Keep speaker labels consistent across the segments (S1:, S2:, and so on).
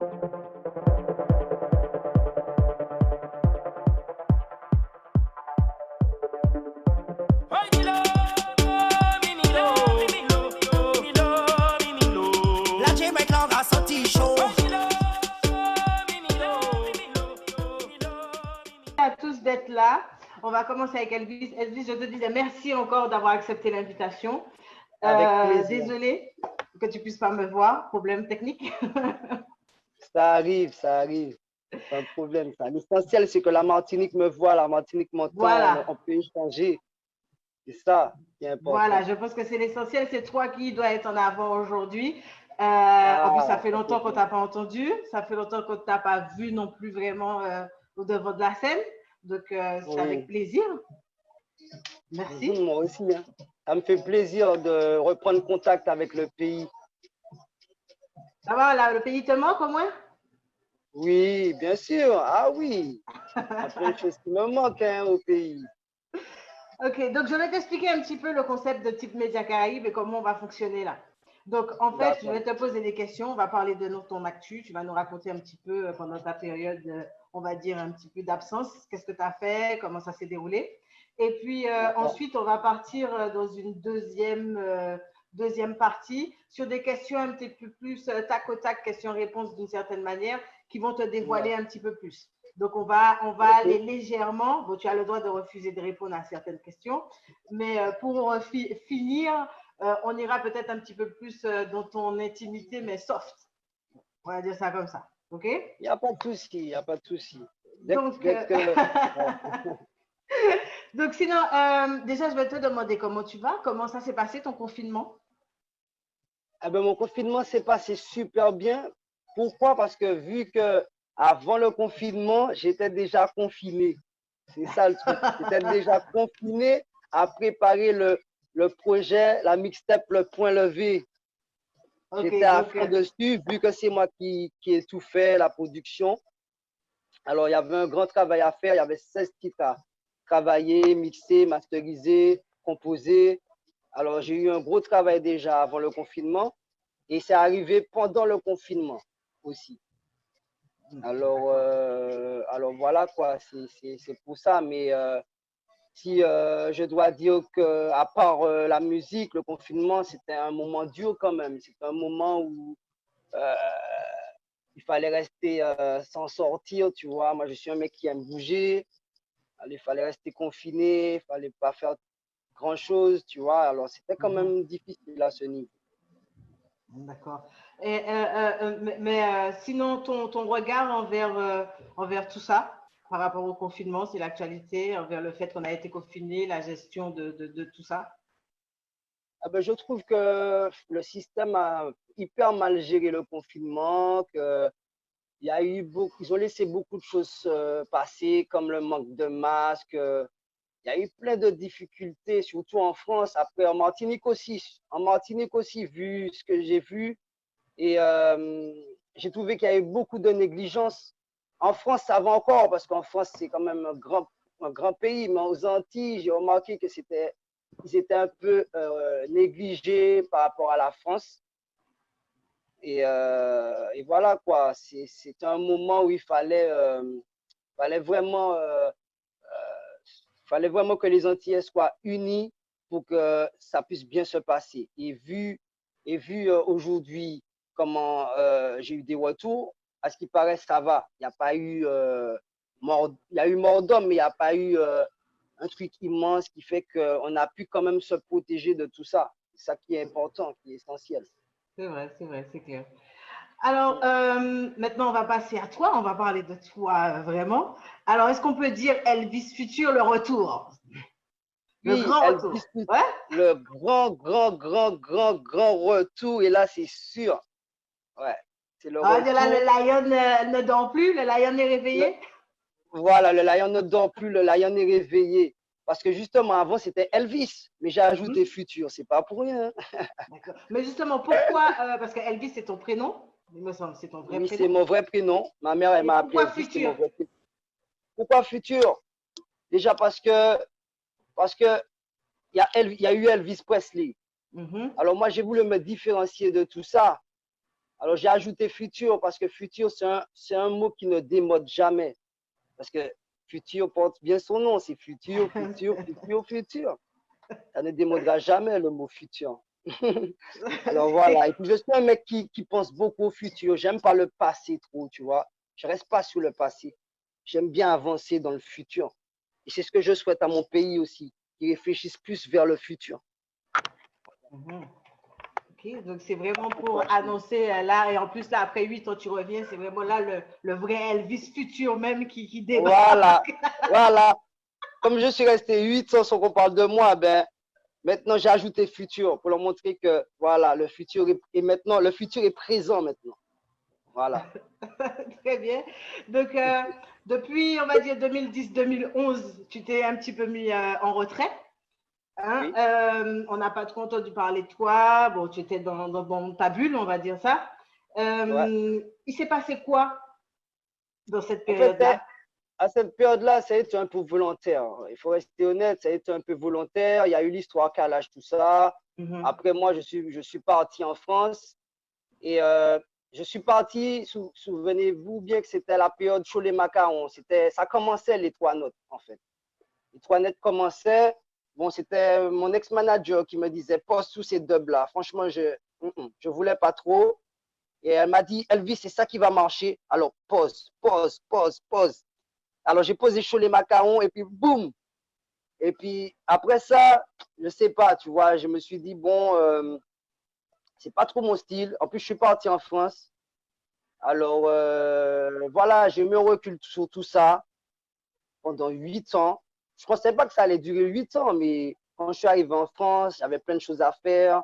S1: La Jamaïque là, on va sortir chaud.
S2: À tous d'être là. On va commencer avec Elvis. Elvis, je te disais merci encore d'avoir accepté l'invitation.
S3: Avec plaisir.
S2: Désolée que tu puisses pas me voir, problème technique.
S3: Ça arrive, ça arrive. Pas de problème. Ça. L'essentiel, c'est que la Martinique me voit, la Martinique m'entend,
S2: Voilà.
S3: on peut échanger. C'est ça qui est important.
S2: Voilà, je pense que c'est l'essentiel. C'est toi qui dois être en avant aujourd'hui. En plus, ça fait longtemps qu'on t'a pas entendu. Ça fait longtemps qu'on t'a pas vu non plus vraiment au devant de la scène. Donc, c'est avec plaisir. Merci.
S3: Moi aussi. Hein. Ça me fait plaisir de reprendre contact avec le pays.
S2: Ça va, là, le pays te manque au moins?
S3: Oui, bien sûr. Ah oui. Il y a plein de choses qui me manquent hein, au pays.
S2: Ok, donc je vais t'expliquer un petit peu le concept de Type Média Caraïbes et comment on va fonctionner là. Donc, en fait, je vais te poser des questions. On va parler de ton actu. Tu vas nous raconter un petit peu pendant ta période, on va dire, un petit peu d'absence. Qu'est-ce que tu as fait? Comment ça s'est déroulé? Et puis, ensuite, on va partir dans une deuxième partie sur des questions un petit peu plus tac au tac, questions-réponses d'une certaine manière, qui vont te dévoiler un petit peu plus. Donc, on va aller légèrement. Bon, tu as le droit de refuser de répondre à certaines questions, mais pour finir, on ira peut-être un petit peu plus dans ton intimité, mais soft. On va dire ça comme ça. OK?
S3: Il n'y a pas de souci, il n'y a pas de souci.
S2: Donc, donc, sinon, déjà, je vais te demander comment tu vas, comment ça s'est passé ton confinement?
S3: Eh ben, mon confinement s'est passé super bien. Pourquoi? Parce que vu que avant le confinement, j'étais déjà confiné. C'est ça le truc. J'étais déjà confiné à préparer le projet, la mixtape, le point levé. J'étais à fond dessus, vu que c'est moi qui ai tout fait, la production. Alors, il y avait un grand travail à faire. Il y avait 16 titres à travailler, mixer, masteriser, composer. Alors, j'ai eu un gros travail déjà avant le confinement et c'est arrivé pendant le confinement aussi. Alors voilà quoi, c'est pour ça. Mais si je dois dire que, à part la musique, le confinement, c'était un moment dur quand même. C'était un moment où il fallait rester sans sortir, tu vois. Moi, je suis un mec qui aime bouger. Alors, il fallait rester confiné, il fallait pas faire grand-chose, tu vois. Alors, c'était quand même difficile à ce niveau.
S2: D'accord. Mais sinon, ton regard envers tout ça, par rapport au confinement, c'est l'actualité, envers le fait qu'on a été confiné, la gestion de tout ça?
S3: Ah ben, je trouve que le système a hyper mal géré le confinement, que il y a eu ils ont laissé beaucoup de choses passer, comme le manque de masques. Il y a eu plein de difficultés, surtout en France. Après, en Martinique aussi. En Martinique aussi, vu ce que j'ai vu. Et j'ai trouvé qu'il y a eu beaucoup de négligence. En France, ça va encore, parce qu'en France, c'est quand même un grand pays. Mais aux Antilles, j'ai remarqué que ils étaient un peu négligés par rapport à la France. Et voilà quoi, c'est un moment où il fallait vraiment que les Antillais soient unis pour que ça puisse bien se passer. Et vu aujourd'hui comment j'ai eu des retours, à ce qui paraît, ça va. Il n'y a pas eu mort, il y a eu mort d'homme, mais il n'y a pas eu un truc immense qui fait qu'on a pu quand même se protéger de tout ça. C'est ça qui est important, qui est essentiel.
S2: C'est vrai, c'est clair. Alors, maintenant, on va passer à toi. On va parler de toi vraiment. Alors, est-ce qu'on peut dire Elvis Futur, le retour? Le
S3: Oui,
S2: grand retour. Ouais?
S3: Le grand retour. Et là, c'est sûr. Ouais, c'est le retour.
S2: Là, le lion ne dort plus. Le lion est réveillé.
S3: Voilà, le lion ne dort plus. Le lion est réveillé. Parce que justement, avant, c'était Elvis. Mais j'ai ajouté Futur. C'est pas pour rien.
S2: D'accord. Mais justement, pourquoi parce que Elvis, c'est ton prénom. Il me semble, c'est ton vrai prénom.
S3: Oui, c'est mon vrai prénom. Ma mère, elle m'a appelé Elvis. C'est mon vrai prénom. Pourquoi Futur? Déjà parce que il y a eu Elvis Presley. Alors moi, j'ai voulu me différencier de tout ça. Alors, j'ai ajouté futur parce que futur, c'est un mot qui ne démode jamais. Parce que futur porte bien son nom, c'est futur, futur, futur, futur. Ça ne démodera jamais le mot futur. Alors voilà, et puis je suis un mec qui pense beaucoup au futur. J'aime pas le passé trop, tu vois. Je reste pas sur le passé. J'aime bien avancer dans le futur. Et c'est ce que je souhaite à mon pays aussi, qu'ils réfléchissent plus vers le futur.
S2: Mhm. Ok, donc c'est vraiment pour annoncer là, et en plus là, après 8 ans, tu reviens, c'est vraiment là le vrai Elvis futur même qui
S3: Voilà,
S2: débarque.
S3: voilà. Comme je suis resté 8 ans sans qu'on parle de moi, ben, maintenant j'ai ajouté futur pour leur montrer que voilà, le futur est maintenant, le futur est présent maintenant. Voilà.
S2: Très bien. Donc, depuis, on va dire 2010-2011, tu t'es un petit peu mis en retrait. Hein?
S3: Oui.
S2: On n'a pas trop entendu parler de toi. Bon, tu étais dans ta bulle, on va dire ça.
S3: Ouais.
S2: Il s'est passé quoi dans cette
S3: En fait,
S2: période-là?
S3: à cette période-là, ça a été un peu volontaire. Il faut rester honnête, ça a été un peu volontaire. Il y a eu l'histoire Kalash, tout ça.
S2: Mhm.
S3: Après, moi, je suis parti en France et je suis parti, souvenez-vous bien que c'était la période Cholet Macaron. Ça commençait les trois notes, en fait. Les trois notes commençaient. Bon, c'était mon ex-manager qui me disait, pose sous ces dubs-là. Franchement, je voulais pas trop. Et elle m'a dit, Elvis, c'est ça qui va marcher. Alors, pause, pause, pause, pause. Alors, j'ai posé chaud les macarons et puis boum. Et puis après ça, je sais pas, tu vois, je me suis dit, bon, c'est pas trop mon style. En plus, je suis parti en France. Alors, voilà, j'ai mis un recul sur tout ça pendant 8 ans. Je pensais pas que ça allait durer 8 ans, mais quand je suis arrivé en France, j'avais plein de choses à faire,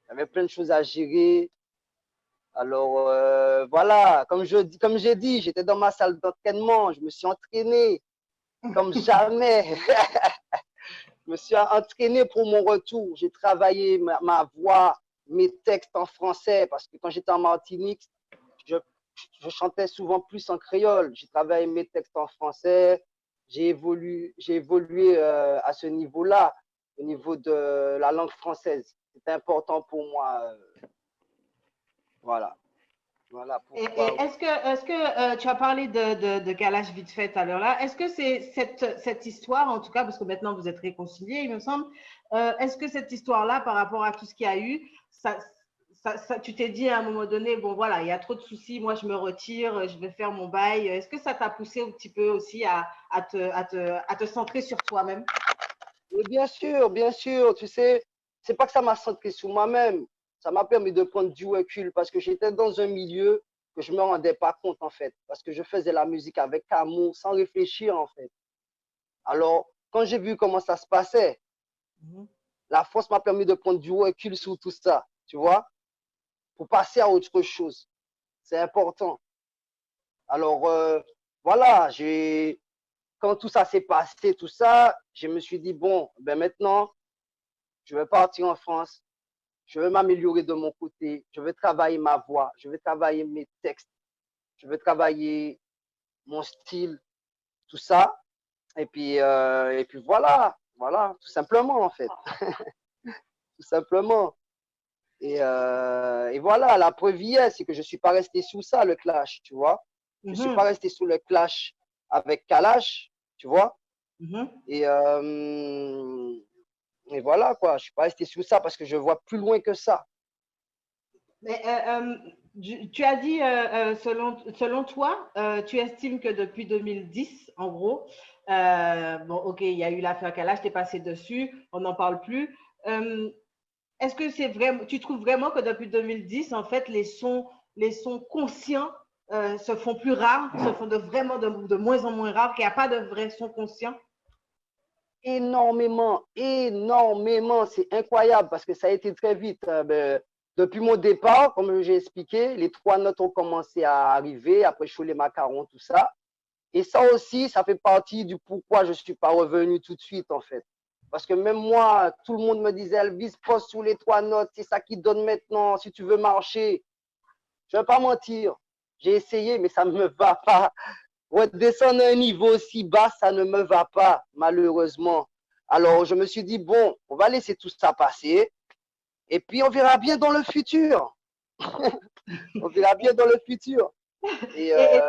S3: j'avais plein de choses à gérer. Alors, voilà, comme j'ai dit, j'étais dans ma salle d'entraînement, je me suis entraîné comme jamais. Je me suis entraîné pour mon retour. J'ai travaillé ma voix, mes textes en français, parce que quand j'étais en Martinique, je, je chantais souvent plus en créole. J'ai travaillé mes textes en français. J'ai évolué à ce niveau-là, au niveau de la langue française. C'était important pour moi. Voilà. Voilà
S2: Et
S3: pourquoi.
S2: est-ce que tu as parlé de Kalash vite fait à l'heure là? Est-ce que c'est cette histoire, en tout cas, parce que maintenant vous êtes réconciliés, il me semble, est-ce que cette histoire-là, par rapport à tout ce qu'il y a eu, tu t'es dit à un moment donné, bon voilà, il y a trop de soucis, moi je me retire, je vais faire mon bail. Est-ce que ça t'a poussé un petit peu aussi à te centrer sur toi-même?
S3: Et bien sûr, tu sais, c'est pas que ça m'a centré sur moi-même, ça m'a permis de prendre du recul parce que j'étais dans un milieu que je me rendais pas compte en fait, parce que je faisais la musique avec amour, sans réfléchir en fait. Alors, quand j'ai vu comment ça se passait,
S2: Mhm.
S3: la force m'a permis de prendre du recul sur tout ça, tu vois, pour passer à autre chose. C'est important. Alors, voilà, quand tout ça s'est passé, tout ça, je me suis dit, bon, ben maintenant, je vais partir en France. Je veux m'améliorer de mon côté. Je veux travailler ma voix. Je veux travailler mes textes. Je veux travailler mon style, tout ça. Et puis voilà, voilà, tout simplement en fait, tout simplement. Et voilà, la preuve hier, c'est que je suis pas resté sous ça, le clash, tu vois. Je suis pas
S2: Mhm.
S3: resté sous le clash avec Kalash, tu vois.
S2: Mhm.
S3: Et, euh, et voilà quoi, je suis pas resté sous ça parce que je vois plus loin que ça.
S2: Mais, tu as dit, selon toi, tu estimes que depuis 2010, en gros, bon, ok, il y a eu l'affaire Kalash, t'es passé dessus, on n'en parle plus. Euh, Est-ce que c'est vraiment, tu trouves vraiment que depuis 2010, en fait, les sons conscients se font plus rares, se font vraiment de moins en moins rares, qu'il n'y a pas de vrais sons conscients?
S3: Énormément, énormément. C'est incroyable parce que ça a été très vite. Ben, depuis mon départ, comme j'ai expliqué, les trois notes ont commencé à arriver, après chaud les macarons, tout ça. Et ça aussi, ça fait partie du pourquoi je ne suis pas revenu tout de suite, en fait. Parce que même moi, tout le monde me disait, Elvis, pose sous les trois notes, c'est ça qui donne maintenant, si tu veux marcher. Je ne vais pas mentir. J'ai essayé, mais ça ne me va pas. Redescendre à un niveau aussi bas, ça ne me va pas, malheureusement. Alors, je me suis dit, bon, on va laisser tout ça passer et puis on verra bien dans le futur. On verra bien dans le futur. Et,
S2: Et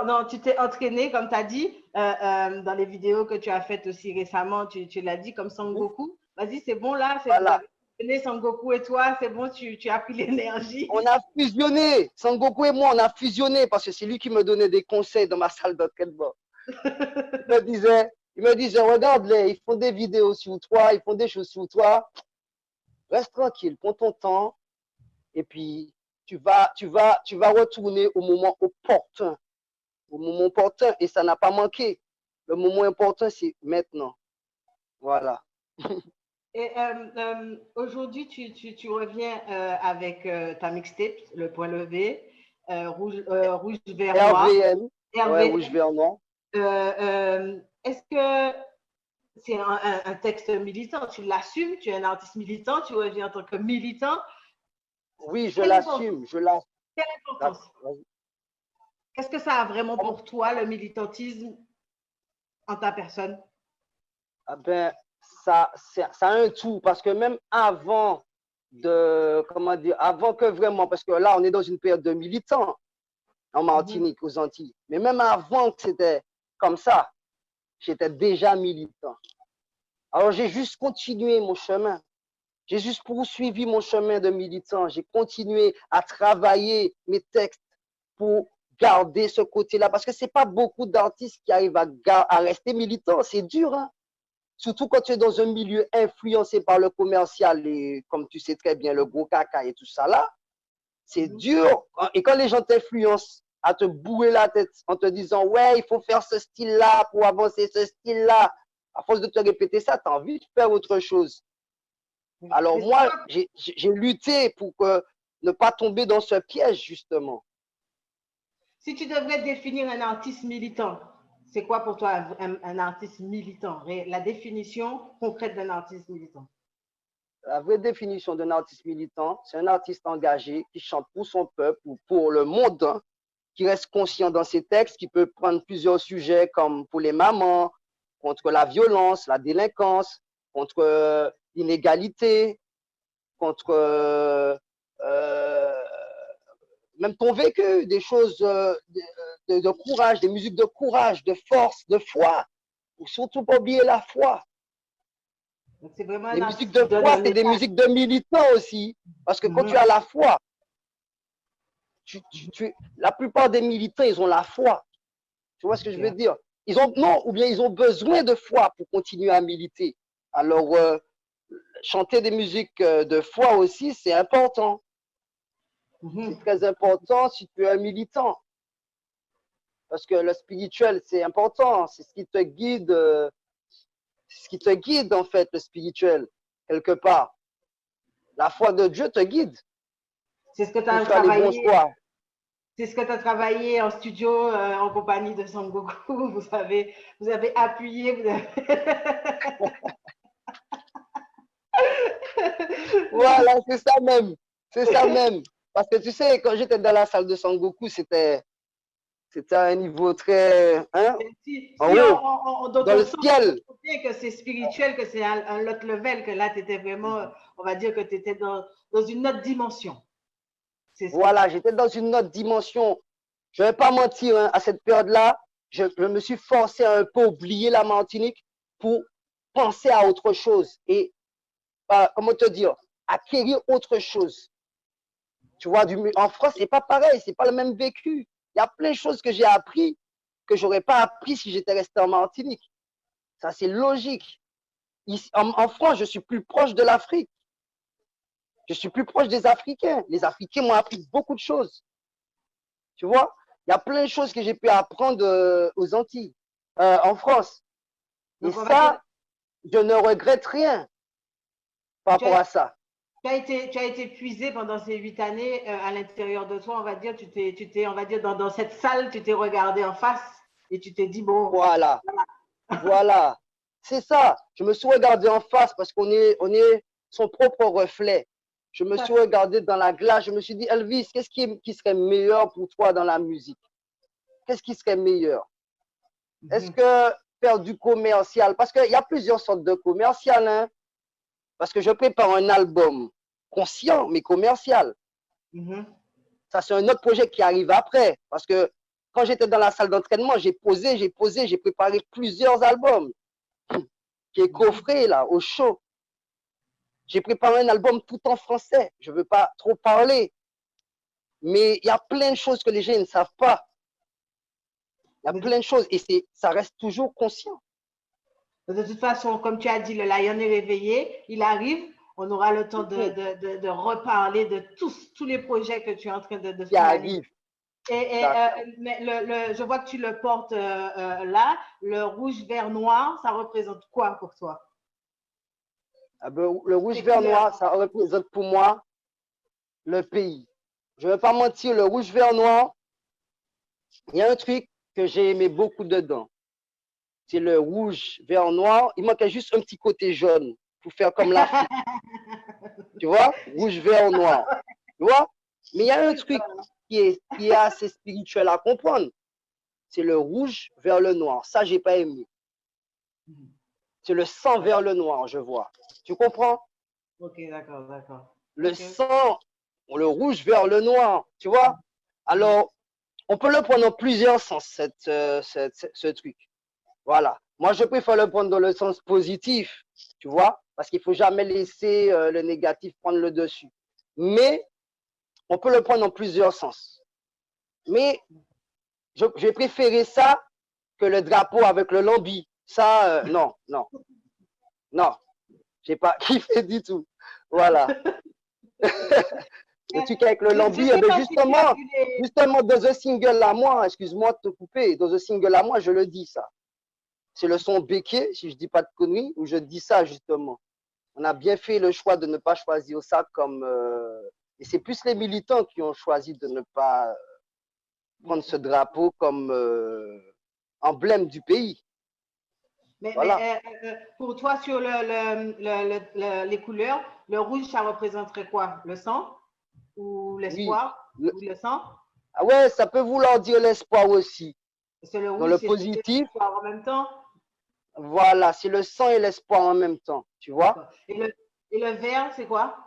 S2: non, tu t'es entraîné, comme tu as dit, dans les vidéos que tu as faites aussi récemment, tu l'as dit, comme Sangoku. Vas-y, c'est bon là, vous
S3: voilà,
S2: avez entraîné Sangoku et toi, c'est bon, tu as pris l'énergie.
S3: on a fusionné. Sangoku et moi, on a fusionné parce que c'est lui qui me donnait des conseils dans ma salle d'entraînement. Il me disait, regarde-les, ils font des vidéos sur toi, ils font des choses sur toi. Reste tranquille, prends ton temps et puis tu vas retourner au moment opportun. Au moment opportun et ça n'a pas manqué. Le moment important, c'est maintenant. Voilà.
S2: Et aujourd'hui, tu reviens avec ta mixtape, Le Point Levé, rouge, vert, noir,
S3: RVN, ouais, rouge,
S2: RVM.
S3: vert, noir.
S2: Est-ce que c'est un texte militant? Tu l'assumes, tu es un artiste militant, tu reviens en tant que militant.
S3: Oui, je
S2: Quelle importance?
S3: l'assume, je l'assume.
S2: Quelle importance? Qu'est-ce que ça a vraiment pour toi, le militantisme, en ta personne?
S3: Ah ben, ça a un tout parce que même avant comment dire, avant que vraiment, parce que là, on est dans une période de militants en Martinique, aux Antilles, mais même avant que c'était comme ça, j'étais déjà militant. Alors, j'ai juste continué mon chemin. J'ai juste poursuivi mon chemin de militant. J'ai continué à travailler mes textes pour garder ce côté-là. Parce que ce n'est pas beaucoup d'artistes qui arrivent à rester militants. C'est dur, hein? Surtout quand tu es dans un milieu influencé par le commercial et, comme tu sais très bien, le gros caca et tout ça là. C'est dur. Et quand les gens t'influencent à te bouer la tête en te disant, ouais, il faut faire ce style-là pour avancer ce style-là, à force de te répéter ça, tu as envie de faire autre chose. Alors moi, j'ai lutté pour ne pas tomber dans ce piège, justement.
S2: Si tu devrais définir un artiste militant, c'est quoi pour toi un artiste militant? La définition concrète d'un artiste militant.
S3: La vraie définition d'un artiste militant, c'est un artiste engagé qui chante pour son peuple ou pour le monde, hein, qui reste conscient dans ses textes, qui peut prendre plusieurs sujets comme pour les mamans, contre la violence, la délinquance, contre l'inégalité, contre même ton vécu, des choses de courage, des musiques de courage, de force, de foi. Il ne faut surtout pas oublier la foi.
S2: C'est vraiment
S3: Les musiques de foi, c'est des musiques de militants aussi. Parce que quand tu as la foi, la plupart des militants, ils ont la foi. Tu vois ce que je veux dire? Ou bien ils ont besoin de foi pour continuer à militer. Alors, chanter des musiques de foi aussi, c'est important. C'est très important si tu es un militant. Parce que le spirituel, c'est important. C'est ce qui te guide. C'est ce qui te guide, en fait, le spirituel, quelque part. La foi de Dieu te guide.
S2: C'est ce que tu as travaillé. C'est ce que tu as travaillé en studio en compagnie de Sangoku. Vous avez appuyé.
S3: Voilà, c'est ça même. C'est ça même. Parce que tu sais, quand j'étais dans la salle de Sangoku, c'était à un niveau très... Hein, en haut, dans le ciel.
S2: On que c'est spirituel, que c'est un autre level, que là, tu étais vraiment, on va dire que tu étais dans une autre dimension.
S3: Voilà, j'étais dans une autre dimension. Je ne vais pas mentir, hein, à cette période-là, je me suis forcé à un peu oublier la Martinique pour penser à autre chose et, comment te dire, acquérir autre chose. Tu vois, en France, ce n'est pas pareil, ce n'est pas le même vécu. Il y a plein de choses que j'ai appris que je n'aurais pas appris si j'étais resté en Martinique. Ça, c'est logique. En France, je suis plus proche de l'Afrique. Je suis plus proche des Africains. Les Africains m'ont appris beaucoup de choses. Tu vois, il y a plein de choses que j'ai pu apprendre aux Antilles, en France. Et ça, je ne regrette rien par rapport à ça.
S2: Tu as été puisé pendant ces 8 années à l'intérieur de toi, on va dire, on va dire, dans cette salle, tu t'es regardé en face et tu t'es dit, bon.
S3: Voilà. Voilà. C'est ça. Je me suis regardé en face parce qu'on est son propre reflet. Je me suis regardé dans la glace. Je me suis dit, Elvis, qu'est-ce qui serait meilleur pour toi dans la musique? Qu'est-ce qui serait meilleur? Est-ce que faire du commercial? Parce qu'il y a plusieurs sortes de commercial, hein? Parce que je prépare un album conscient, mais commercial.
S2: Mhm.
S3: Ça, c'est un autre projet qui arrive après. Parce que quand j'étais dans la salle d'entraînement, j'ai préparé plusieurs albums qui est coffré là, au show. J'ai préparé un album tout en français. Je ne veux pas trop parler. Mais il y a plein de choses que les gens ne savent pas. Il y a plein de choses et ça reste toujours conscient.
S2: De toute façon, comme tu as dit, le lion est réveillé, il arrive. On aura le temps de reparler de tous les projets que tu es en train de
S3: Qui
S2: finaliser.
S3: arrive.
S2: Mais je vois que tu le portes là. Le rouge, vert, noir, ça représente quoi pour toi?
S3: Ah ben, le rouge,
S2: Les
S3: vert,
S2: couleurs.
S3: noir, ça représente pour moi le pays. Je ne vais pas mentir, le rouge, vert, noir, il y a un truc que j'ai aimé beaucoup dedans. C'est le rouge, vert, noir. Il manquait juste un petit côté jaune pour faire comme l'Afrique. Tu vois? Rouge, vert, noir. Tu vois? Mais il y a un truc qui est assez spirituel à comprendre. C'est le rouge vers le noir. Ça, j'ai pas aimé. C'est le sang vers le noir, je vois. Tu comprends?
S2: Ok, d'accord, d'accord.
S3: Le
S2: Ok.
S3: sang, le rouge vers le noir, tu vois? Alors, on peut le prendre dans plusieurs sens, ce truc. Voilà. Moi, je préfère le prendre dans le sens positif, tu vois? Parce qu'il ne faut jamais laisser le négatif prendre le dessus. Mais, on peut le prendre dans plusieurs sens. Mais, j'ai préféré ça que le drapeau avec le lambi. Ça, non, non, non. J'ai pas kiffé du tout. Voilà. Le truc avec le
S2: Je
S3: lambi,
S2: sais
S3: eh ben
S2: pas si tu as vu les.
S3: justement, dans un single à moi, excuse-moi de te couper, dans un single à moi, je le dis ça. C'est le son béquet, si je dis pas de conneries, où je dis ça justement. On a bien fait le choix de ne pas choisir ça comme. Et c'est plus les militants qui ont choisi de ne pas prendre ce drapeau comme emblème du pays. Voilà.
S2: Pour toi, sur les couleurs, le rouge, ça représenterait quoi? Le sang ou
S3: Oui.
S2: l'espoir ou le sang?
S3: Ah ouais, ça peut vouloir dire l'espoir aussi.
S2: Parce que le
S3: Dans
S2: rouge,
S3: le
S2: c'est
S3: positif,
S2: l'espoir en même temps.
S3: voilà, c'est le sang et l'espoir en même temps, tu vois.
S2: D'accord. Et le vert, c'est quoi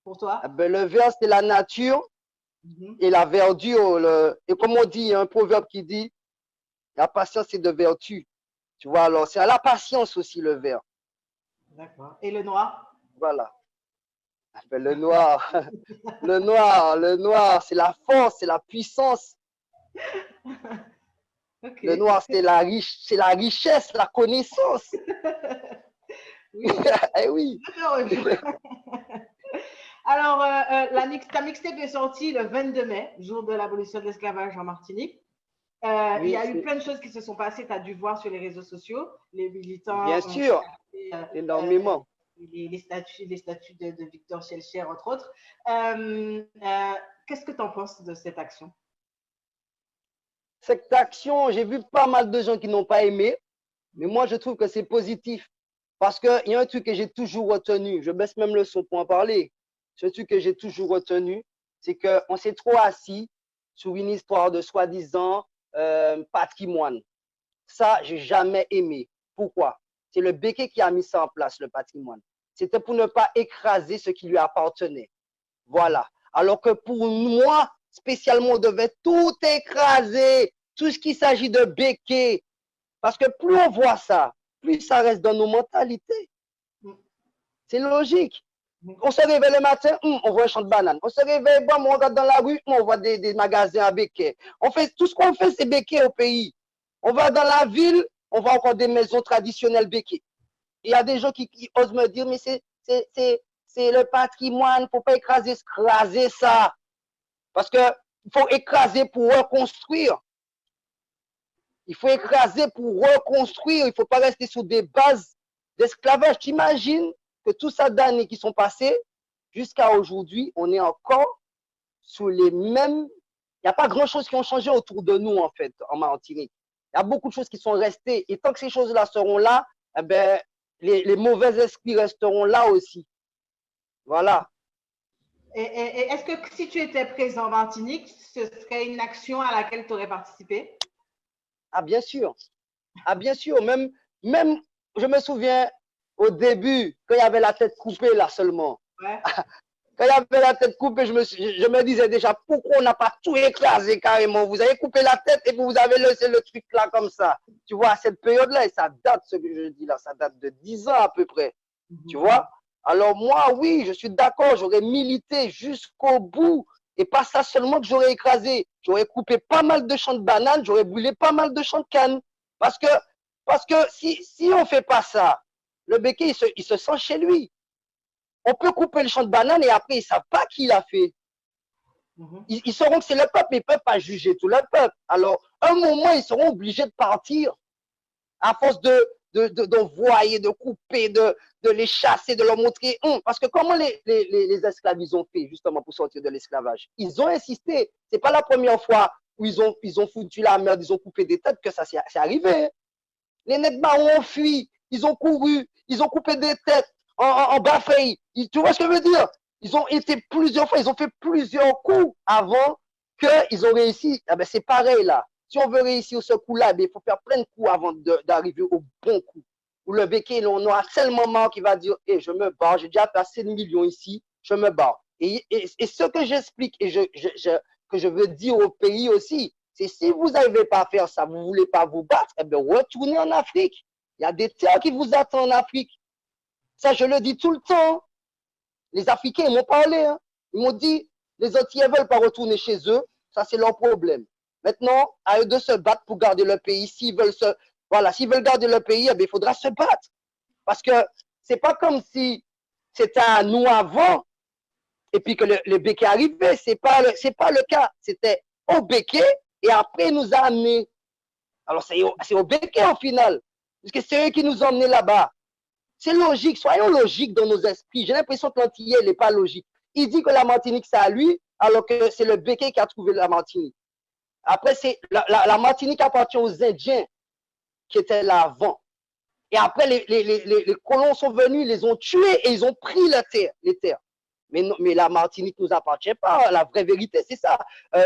S2: pour toi?
S3: Eh ben, le vert, c'est la nature
S2: Mhm.
S3: et la verdure. Et comme on dit, il y a un proverbe qui dit, la patience est de vertu. Tu vois, alors c'est à la patience aussi le vert.
S2: D'accord. Et le noir?
S3: Voilà. Eh ben, le noir, le noir, c'est la force, c'est la puissance.
S2: Ok.
S3: Le noir, c'est la richesse, la connaissance.
S2: Oui.
S3: Eh oui.
S2: Alors, ta mixtape est sortie le 22 mai, jour de l'abolition de l'esclavage en Martinique. Il y
S3: Oui,
S2: a eu plein de choses qui se sont passées, tu as dû voir sur les réseaux sociaux. Les militants
S3: bien
S2: ont
S3: sûr,
S2: chassé,
S3: énormément.
S2: les statuts de Victor Schellcher, entre autres. Qu'est-ce que tu en penses de cette action?
S3: Cette action, j'ai vu pas mal de gens qui n'ont pas aimé, mais moi, je trouve que c'est positif. Parce qu'il y a un truc que j'ai toujours retenu, je baisse même le son pour en parler. Ce truc que j'ai toujours retenu, c'est qu'on s'est trop assis sur une histoire de soi-disant patrimoine. Ça, j'ai jamais aimé. Pourquoi? C'est le Béquet qui a mis ça en place, le patrimoine. C'était pour ne pas écraser ce qui lui appartenait. Voilà. Alors que pour moi, spécialement, on devait tout écraser, tout ce qui s'agit de Béquet. Parce que plus on voit ça, plus ça reste dans nos mentalités. C'est logique. On se réveille le matin, on voit un champ de bananes. On se réveille, bon, on regarde dans la rue, on voit des magasins à béquets. On fait, tout ce qu'on fait, c'est béquets au pays. On va dans la ville, on voit encore des maisons traditionnelles béquets. Il y a des gens qui osent me dire, mais c'est le patrimoine, il ne faut pas écraser ça. Parce qu'il faut écraser pour reconstruire. Il faut écraser pour reconstruire. Il ne faut pas rester sur des bases d'esclavage. Tu imagines que tout ça d'années qui sont passées, jusqu'à aujourd'hui, on est encore sous les mêmes. Il n'y a pas grand-chose qui ont changé autour de nous, en fait, en Martinique. Il y a beaucoup de choses qui sont restées. Et tant que ces choses-là seront là, eh ben, les mauvais esprits resteront là aussi. Voilà.
S2: Et est-ce que si tu étais présent en Martinique, ce serait une action à laquelle tu aurais participé?
S3: Ah, bien sûr. Ah, bien sûr. Même, je me souviens au début, quand il y avait la tête coupée là seulement.
S2: Ouais.
S3: quand il avait la tête coupée, je me disais déjà, pourquoi on n'a pas tout écrasé carrément? Vous avez coupé la tête et vous avez laissé le truc là comme ça. Tu vois, à cette période-là, et ça date, ce que je dis là, ça date de 10 ans à peu près. Tu vois? Alors moi, oui, je suis d'accord, j'aurais milité jusqu'au bout. Et pas ça seulement que j'aurais écrasé. J'aurais coupé pas mal de champs de bananes, j'aurais brûlé pas mal de champs de cannes. Parce que si on ne fait pas ça, le béquet, il se sent chez lui. On peut couper le champ de bananes et après, ils ne savent pas qui l'a fait. Ils sauront que c'est le peuple, mais ils ne peuvent pas juger tout le peuple. Alors, un moment, ils seront obligés de partir à force d'envoyer, de couper, de les chasser, de leur montrer. Parce que comment les esclaves, ils ont fait justement pour sortir de l'esclavage? Ils ont insisté. Ce n'est pas la première fois où ils ont foutu la merde, ils ont coupé des têtes que ça s'est arrivé. Les Nègres ont fui, ils ont couru, ils ont coupé des têtes en bafeuille. Tu vois ce que je veux dire? Ils ont été plusieurs fois, ils ont fait plusieurs coups avant qu'ils ont réussi. Ah ben c'est pareil là. Si on veut réussir ce coup-là, il faut faire plein de coups avant d'arriver au bon coup. Ou le béquet, on aura tellement marre qu'il va dire hey, je me barre, j'ai déjà fait assez de millions ici, je me barre. Et ce que j'explique et que je veux dire au pays aussi, c'est si vous n'arrivez pas à faire ça, vous ne voulez pas vous battre, eh bien, retournez en Afrique. Il y a des terres qui vous attendent en Afrique. Ça, je le dis tout le temps. Les Africains, ils m'ont parlé. Hein. Ils m'ont dit, les Antillais ne veulent pas retourner chez eux. Ça, c'est leur problème. Maintenant, à eux de se battre pour garder le pays. S'ils veulent garder le pays, eh bien, il faudra se battre. Parce que ce n'est pas comme si c'était à nous avant et puis que le béquet arrivait. Ce n'est pas le cas. C'était au béquet et après, il nous a amenés. Alors, c'est au béquet au final. Parce que c'est eux qui nous ont emmenés là-bas. C'est logique. Soyons logiques dans nos esprits. J'ai l'impression que l'Antillais n'est pas logique. Il dit que la Martinique, c'est à lui, alors que c'est le béquet qui a trouvé la Martinique. Après, la Martinique appartient aux Indiens qui étaient là avant. Et après, les colons sont venus, ils les ont tués et ils ont pris les terres. Mais la Martinique ne nous appartient pas. La vraie vérité, c'est ça.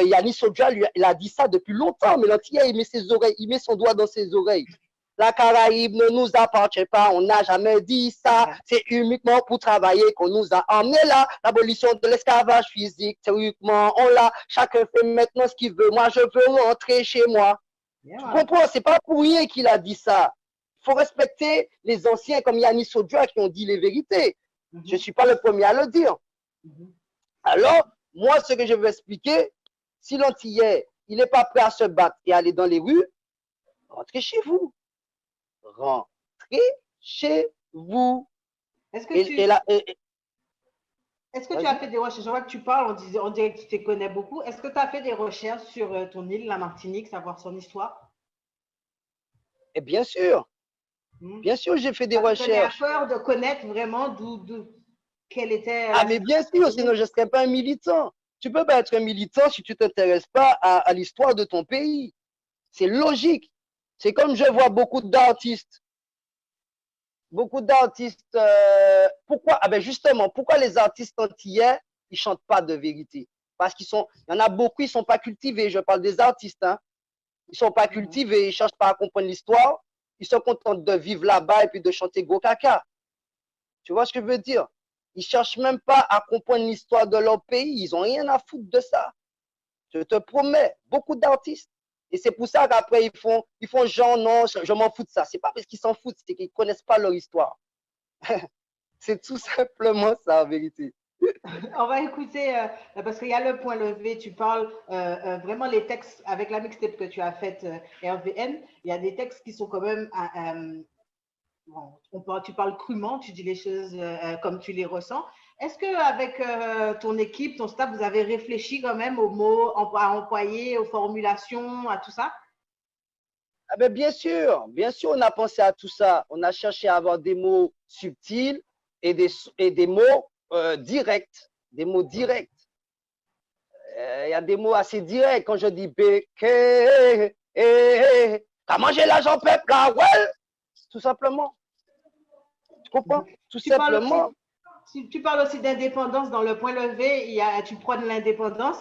S3: Yannis Sodja, il a dit ça depuis longtemps, mais l'Antillais, il met son doigt dans ses oreilles. La Caraïbe ne nous appartient pas, on n'a jamais dit ça. C'est uniquement pour travailler qu'on nous a emmenés là. L'abolition de l'esclavage physique, théoriquement, on l'a. Chacun fait maintenant ce qu'il veut. Moi, je veux rentrer chez moi. Tu comprends? C'est pas pour rien qu'il a dit ça. Il faut respecter les anciens comme Yannis Sodja qui ont dit les vérités. Je ne suis pas le premier à le dire. Alors, moi, ce que je veux expliquer, si l'Antillais, il n'est pas prêt à se battre et aller dans les rues, rentrez chez vous. Rentrez chez vous.
S2: Est-ce que tu as fait des recherches? Je vois que tu parles, on dirait que tu te connais beaucoup. Est-ce que tu as fait des recherches sur ton île, la Martinique, savoir son histoire?
S3: Et bien sûr. Bien sûr, j'ai fait des recherches.
S2: Tu as peur de connaître vraiment quelle était.
S3: Ah, mais bien sûr, sinon je ne serais pas un militant. Tu ne peux pas être un militant si tu ne t'intéresses pas à l'histoire de ton pays. C'est logique. C'est comme je vois beaucoup d'artistes. Pourquoi? Ah ben justement, pourquoi les artistes antillais, ils ne chantent pas de vérité? Parce il y en a beaucoup, ils ne sont pas cultivés. Je parle des artistes. Hein. Ils ne sont pas cultivés, ils ne cherchent pas à comprendre l'histoire. Ils sont contents de vivre là-bas et puis de chanter gros caca. Tu vois ce que je veux dire? Ils ne cherchent même pas à comprendre l'histoire de leur pays. Ils n'ont rien à foutre de ça. Je te promets, beaucoup d'artistes. Et c'est pour ça qu'après, ils font genre, non, je m'en fous de ça. Ce n'est pas parce qu'ils s'en foutent, c'est qu'ils ne connaissent pas leur histoire. C'est tout simplement ça, en vérité.
S2: On va écouter, parce qu'il y a le point levé, tu parles vraiment les textes, avec la mixtape que tu as faite RVN, il y a des textes qui sont quand même, tu parles crûment, tu dis les choses comme tu les ressens. Est-ce qu'avec ton équipe, ton staff, vous avez réfléchi quand même aux mots à employer, aux formulations, à tout ça?
S3: Ah ben bien sûr, on a pensé à tout ça. On a cherché à avoir des mots subtils et des mots directs. Des mots directs. Il y a des mots assez directs. Quand je dis béquet, t'as mangé l'argent peuple là, ouais, tout simplement. Tu comprends? Tout simplement.
S2: Tu parles aussi d'indépendance dans le point levé, tu prônes l'indépendance.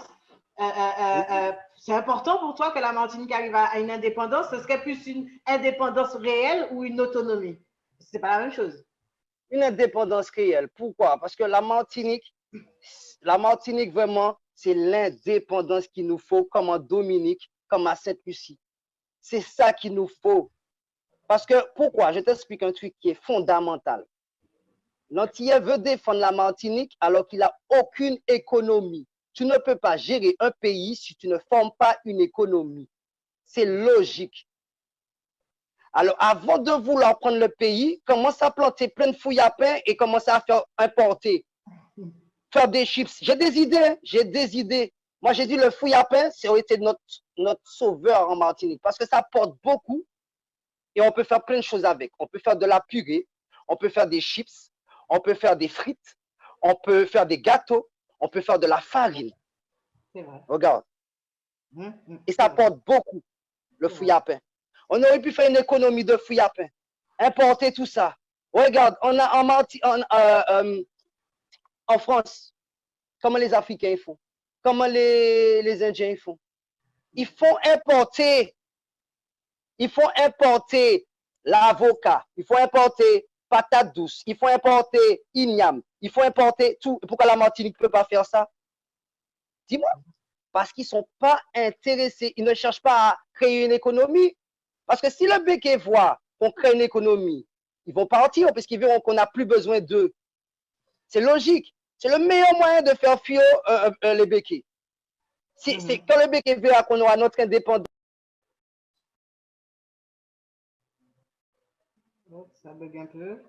S2: C'est important pour toi que la Martinique arrive à une indépendance. Ce serait plus une indépendance réelle ou une autonomie? C'est pas la même chose.
S3: Une indépendance réelle. Pourquoi? Parce que la Martinique, La Martinique, vraiment, c'est l'indépendance qu'il nous faut, comme en Dominique, comme à Sainte-Lucie. C'est ça qu'il nous faut. Parce que, pourquoi? Je t'explique un truc qui est fondamental. L'Antillais veut défendre la Martinique alors qu'il n'a aucune économie. Tu ne peux pas gérer un pays si tu ne formes pas une économie. C'est logique. Alors, avant de vouloir prendre le pays, commence à planter plein de fouilles à pain et commence à faire importer. Faire des chips. J'ai des idées, j'ai des idées. Moi, j'ai dit le fouille à pain, ça aurait été notre sauveur en Martinique parce que ça porte beaucoup et on peut faire plein de choses avec. On peut faire de la purée, on peut faire des chips, on peut faire des frites, on peut faire des gâteaux, on peut faire de la farine.
S2: C'est vrai.
S3: Regarde. Et ça porte beaucoup, le fouille à pain. On aurait pu faire une économie de fouille à pain. Importer tout ça. Regarde, on a en France, comment les Africains font, comment les Indiens font. Ils font importer l'avocat, il faut importer patate douce, il faut importer igname, il faut importer tout. Pourquoi la Martinique ne peut pas faire ça? Dis-moi. Parce qu'ils ne sont pas intéressés, ils ne cherchent pas à créer une économie. Parce que si le Béquet voit qu'on crée une économie, ils vont partir parce qu'ils verront qu'on n'a plus besoin d'eux. C'est logique. C'est le meilleur moyen de faire fuir les Béquets. C'est quand le Béquet verra qu'on aura notre indépendance.
S2: Ça bug un peu.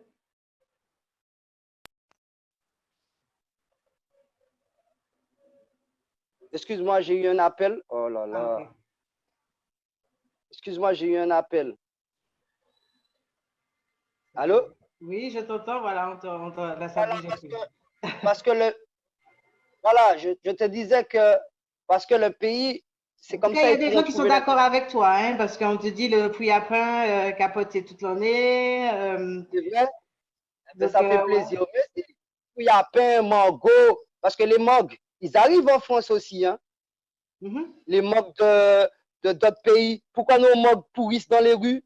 S3: Excuse-moi, j'ai eu un appel. Oh là là.
S2: Ah, okay.
S3: Excuse-moi, j'ai eu un appel. Allô?
S2: Oui, je t'entends. Voilà, là, ça
S3: Voilà,
S2: bouge.
S3: parce que voilà, je te disais que parce que le pays, c'est comme ça.
S2: Il y a des gens qui sont d'accord avec toi, hein, parce qu'on te dit le fruit à pain capoté toute l'année.
S3: C'est vrai? Donc, ça fait plaisir. Ouais. Merci. Fruit à pain, mango, parce que les mangues, ils arrivent en France aussi, hein. Les mangues de d'autres pays. Pourquoi nos mangues pourrissent dans les rues?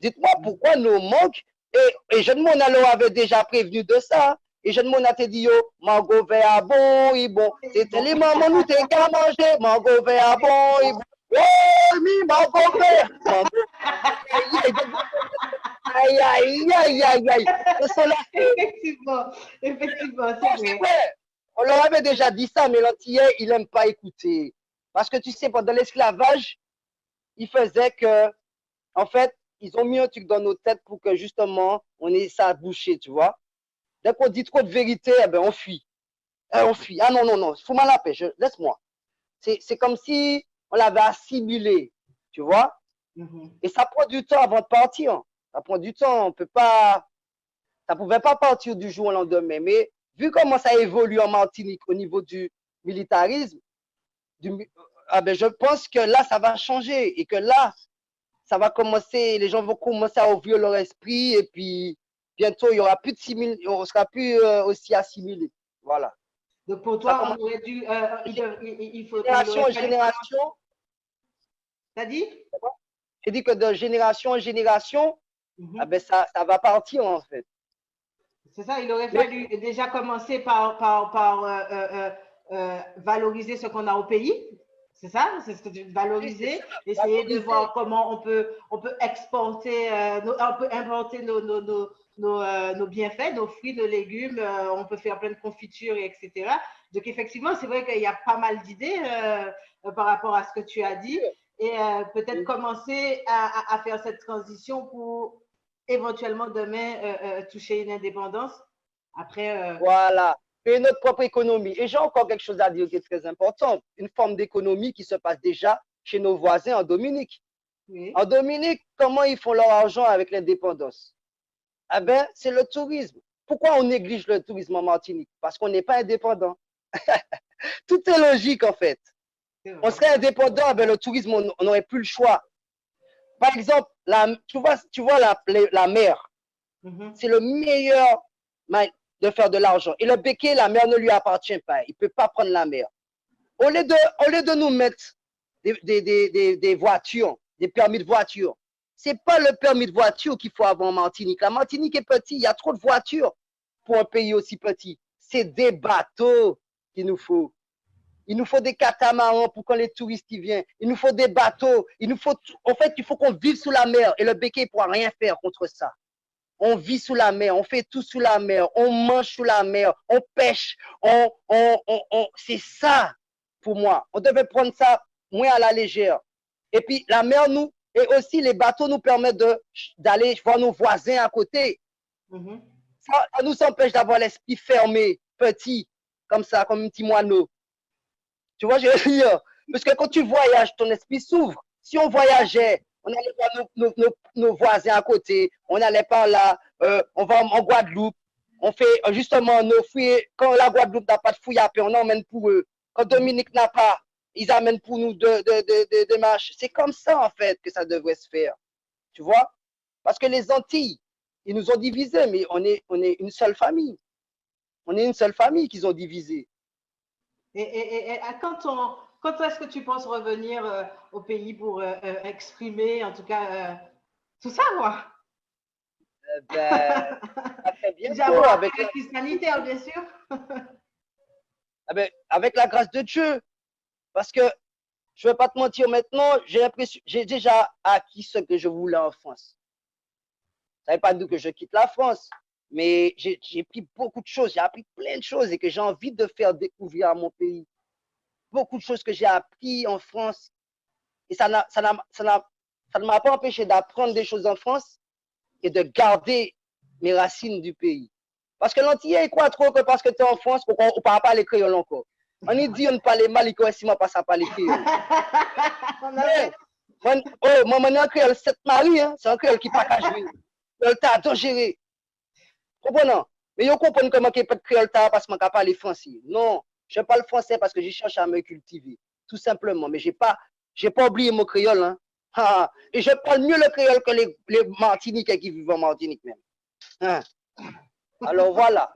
S3: Dites-moi pourquoi nos mangues, et Jeune Mon avait déjà prévenu de ça. Et Jeune Mon a dit, yo, mango vert bon, et bon. C'était les mamans, nous t'es qu'à manger, mango vert bon, et bon. Oh, mi, mango vert. Aïe, aïe, aïe, aïe, aïe.
S2: Effectivement, c'est vrai.
S3: On leur avait déjà dit ça, mais l'Antillais, il n'aime pas écouter. Parce que tu sais, pendant l'esclavage, il faisait que, en fait, ils ont mis un truc dans nos têtes pour que justement, on ait ça à boucher, tu vois. Dès qu'on dit trop de vérité, eh ben, on fuit. On fuit. Ah non, non, non, fous-moi la paix, laisse-moi. C'est comme si on l'avait assimilé, tu vois. Et ça prend du temps avant de partir. Ça prend du temps. On peut pas, ça ne pouvait pas partir du jour au lendemain. Mais vu comment ça évolue en Martinique au niveau du militarisme, je pense que là, ça va changer et que là, ça va commencer, les gens vont commencer à ouvrir leur esprit et puis bientôt, il y aura plus de on ne sera plus aussi assimilé. Voilà.
S2: Donc pour toi, on aurait dû, il faut
S3: génération en génération.
S2: T'as dit?
S3: J'ai dit que de génération en génération, ça va partir en fait.
S2: C'est ça, il aurait fallu déjà commencer par valoriser ce qu'on a au pays. C'est ça? C'est ce que tu veux valoriser, essayer de voir comment on peut exporter, on peut importer nos bienfaits, nos fruits, nos légumes, on peut faire plein de confitures, etc. Donc effectivement, c'est vrai qu'il y a pas mal d'idées par rapport à ce que tu as dit et peut-être commencer à faire cette transition pour éventuellement demain toucher une indépendance. Après,
S3: voilà. Et notre propre économie. Et j'ai encore quelque chose à dire qui est très important. Une forme d'économie qui se passe déjà chez nos voisins en Dominique. Oui. En Dominique, comment ils font leur argent avec l'indépendance? Eh bien, c'est le tourisme. Pourquoi on néglige le tourisme en Martinique? Parce qu'on n'est pas indépendant. Tout est logique, en fait. On serait indépendant avec le tourisme, on n'aurait plus le choix. Par exemple, tu vois la mer. C'est le meilleur de faire de l'argent. Et le Béquet, la mer ne lui appartient pas. Il ne peut pas prendre la mer. Au lieu de nous mettre des voitures, des permis de voiture, ce n'est pas le permis de voiture qu'il faut avoir en Martinique. La Martinique est petite, il y a trop de voitures pour un pays aussi petit. c'est des bateaux qu'il nous faut. Il nous faut des catamarans pour quand les touristes y viennent. Il nous faut des bateaux. En fait, il faut qu'on vive sous la mer. Et le béquet ne pourra rien faire contre ça. On vit sous la mer, on fait tout sous la mer, on mange sous la mer, on pêche. C'est ça pour moi. On devait prendre ça moins à la légère. Et puis la mer nous, et aussi les bateaux nous permettent d'aller voir nos voisins à côté. Ça nous empêche d'avoir l'esprit fermé, petit, comme ça, comme un petit moineau. Tu vois, je veux dire, parce que quand tu voyages, ton esprit s'ouvre. Si on voyageait, on allait voir nos voisins à côté, on allait par là, on va en Guadeloupe, on fait justement nos fouilles. Quand la Guadeloupe n'a pas de fouilles à paix, on emmène pour eux. Quand Dominique n'a pas, ils amènent pour nous des marches. C'est comme ça, en fait, que ça devrait se faire. Tu vois? Parce que les Antilles, ils nous ont divisés, mais on est une seule famille. On est une seule famille qu'ils ont divisée.
S2: Et quand est-ce que tu penses revenir au pays pour exprimer, en tout cas, tout ça, moi?
S3: Ben, très bientôt,
S2: avec la crise sanitaire, bien sûr.
S3: Avec la grâce de Dieu. Parce que, je ne vais pas te mentir maintenant, j'ai déjà acquis ce que je voulais en France. Ça ne veut pas dire que je quitte la France, mais j'ai pris beaucoup de choses, j'ai appris plein de choses et que j'ai envie de faire découvrir à mon pays. Beaucoup de choses que j'ai appris en France. Et ça ne m'a pas empêché d'apprendre des choses en France et de garder mes racines du pays. Parce que l'Antillais, il croit trop que parce que tu es en France, on ne parle pas les créoles encore. On est dit on ne parle mal, il ne si pas ça parle les créoles. Moi, je suis un créole 7 Marie, hein? C'est un créole qui n'a pas jouer. Le tas dangereux. Comprenez? Mais ils comprennent comment il peut être créole parce que je ne parle français. Non, je parle français parce que je cherche à me cultiver. Tout simplement. Mais je n'ai pas oublié mon créole. Hein? Et je parle mieux le créole que les Martiniquais qui vivent en Martinique même. Hein? Alors voilà.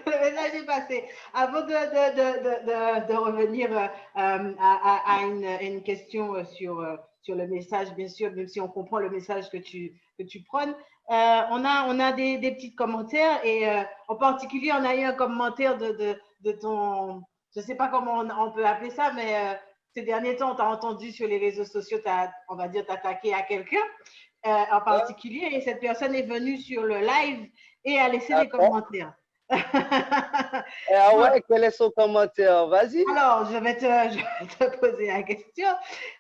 S2: Le message est passé. Avant de revenir à une question sur le message, bien sûr, même si on comprend le message que tu prônes, on a des petits commentaires et en particulier, on a eu un commentaire de ton, je ne sais pas comment on peut appeler ça, mais ces derniers temps, on t'a entendu sur les réseaux sociaux, on va dire, t'attaquer à quelqu'un en particulier et cette personne est venue sur le live et a laissé des commentaires.
S3: Ah ouais, quel est son commentaire? Vas-y.
S2: Alors, je vais te poser la question.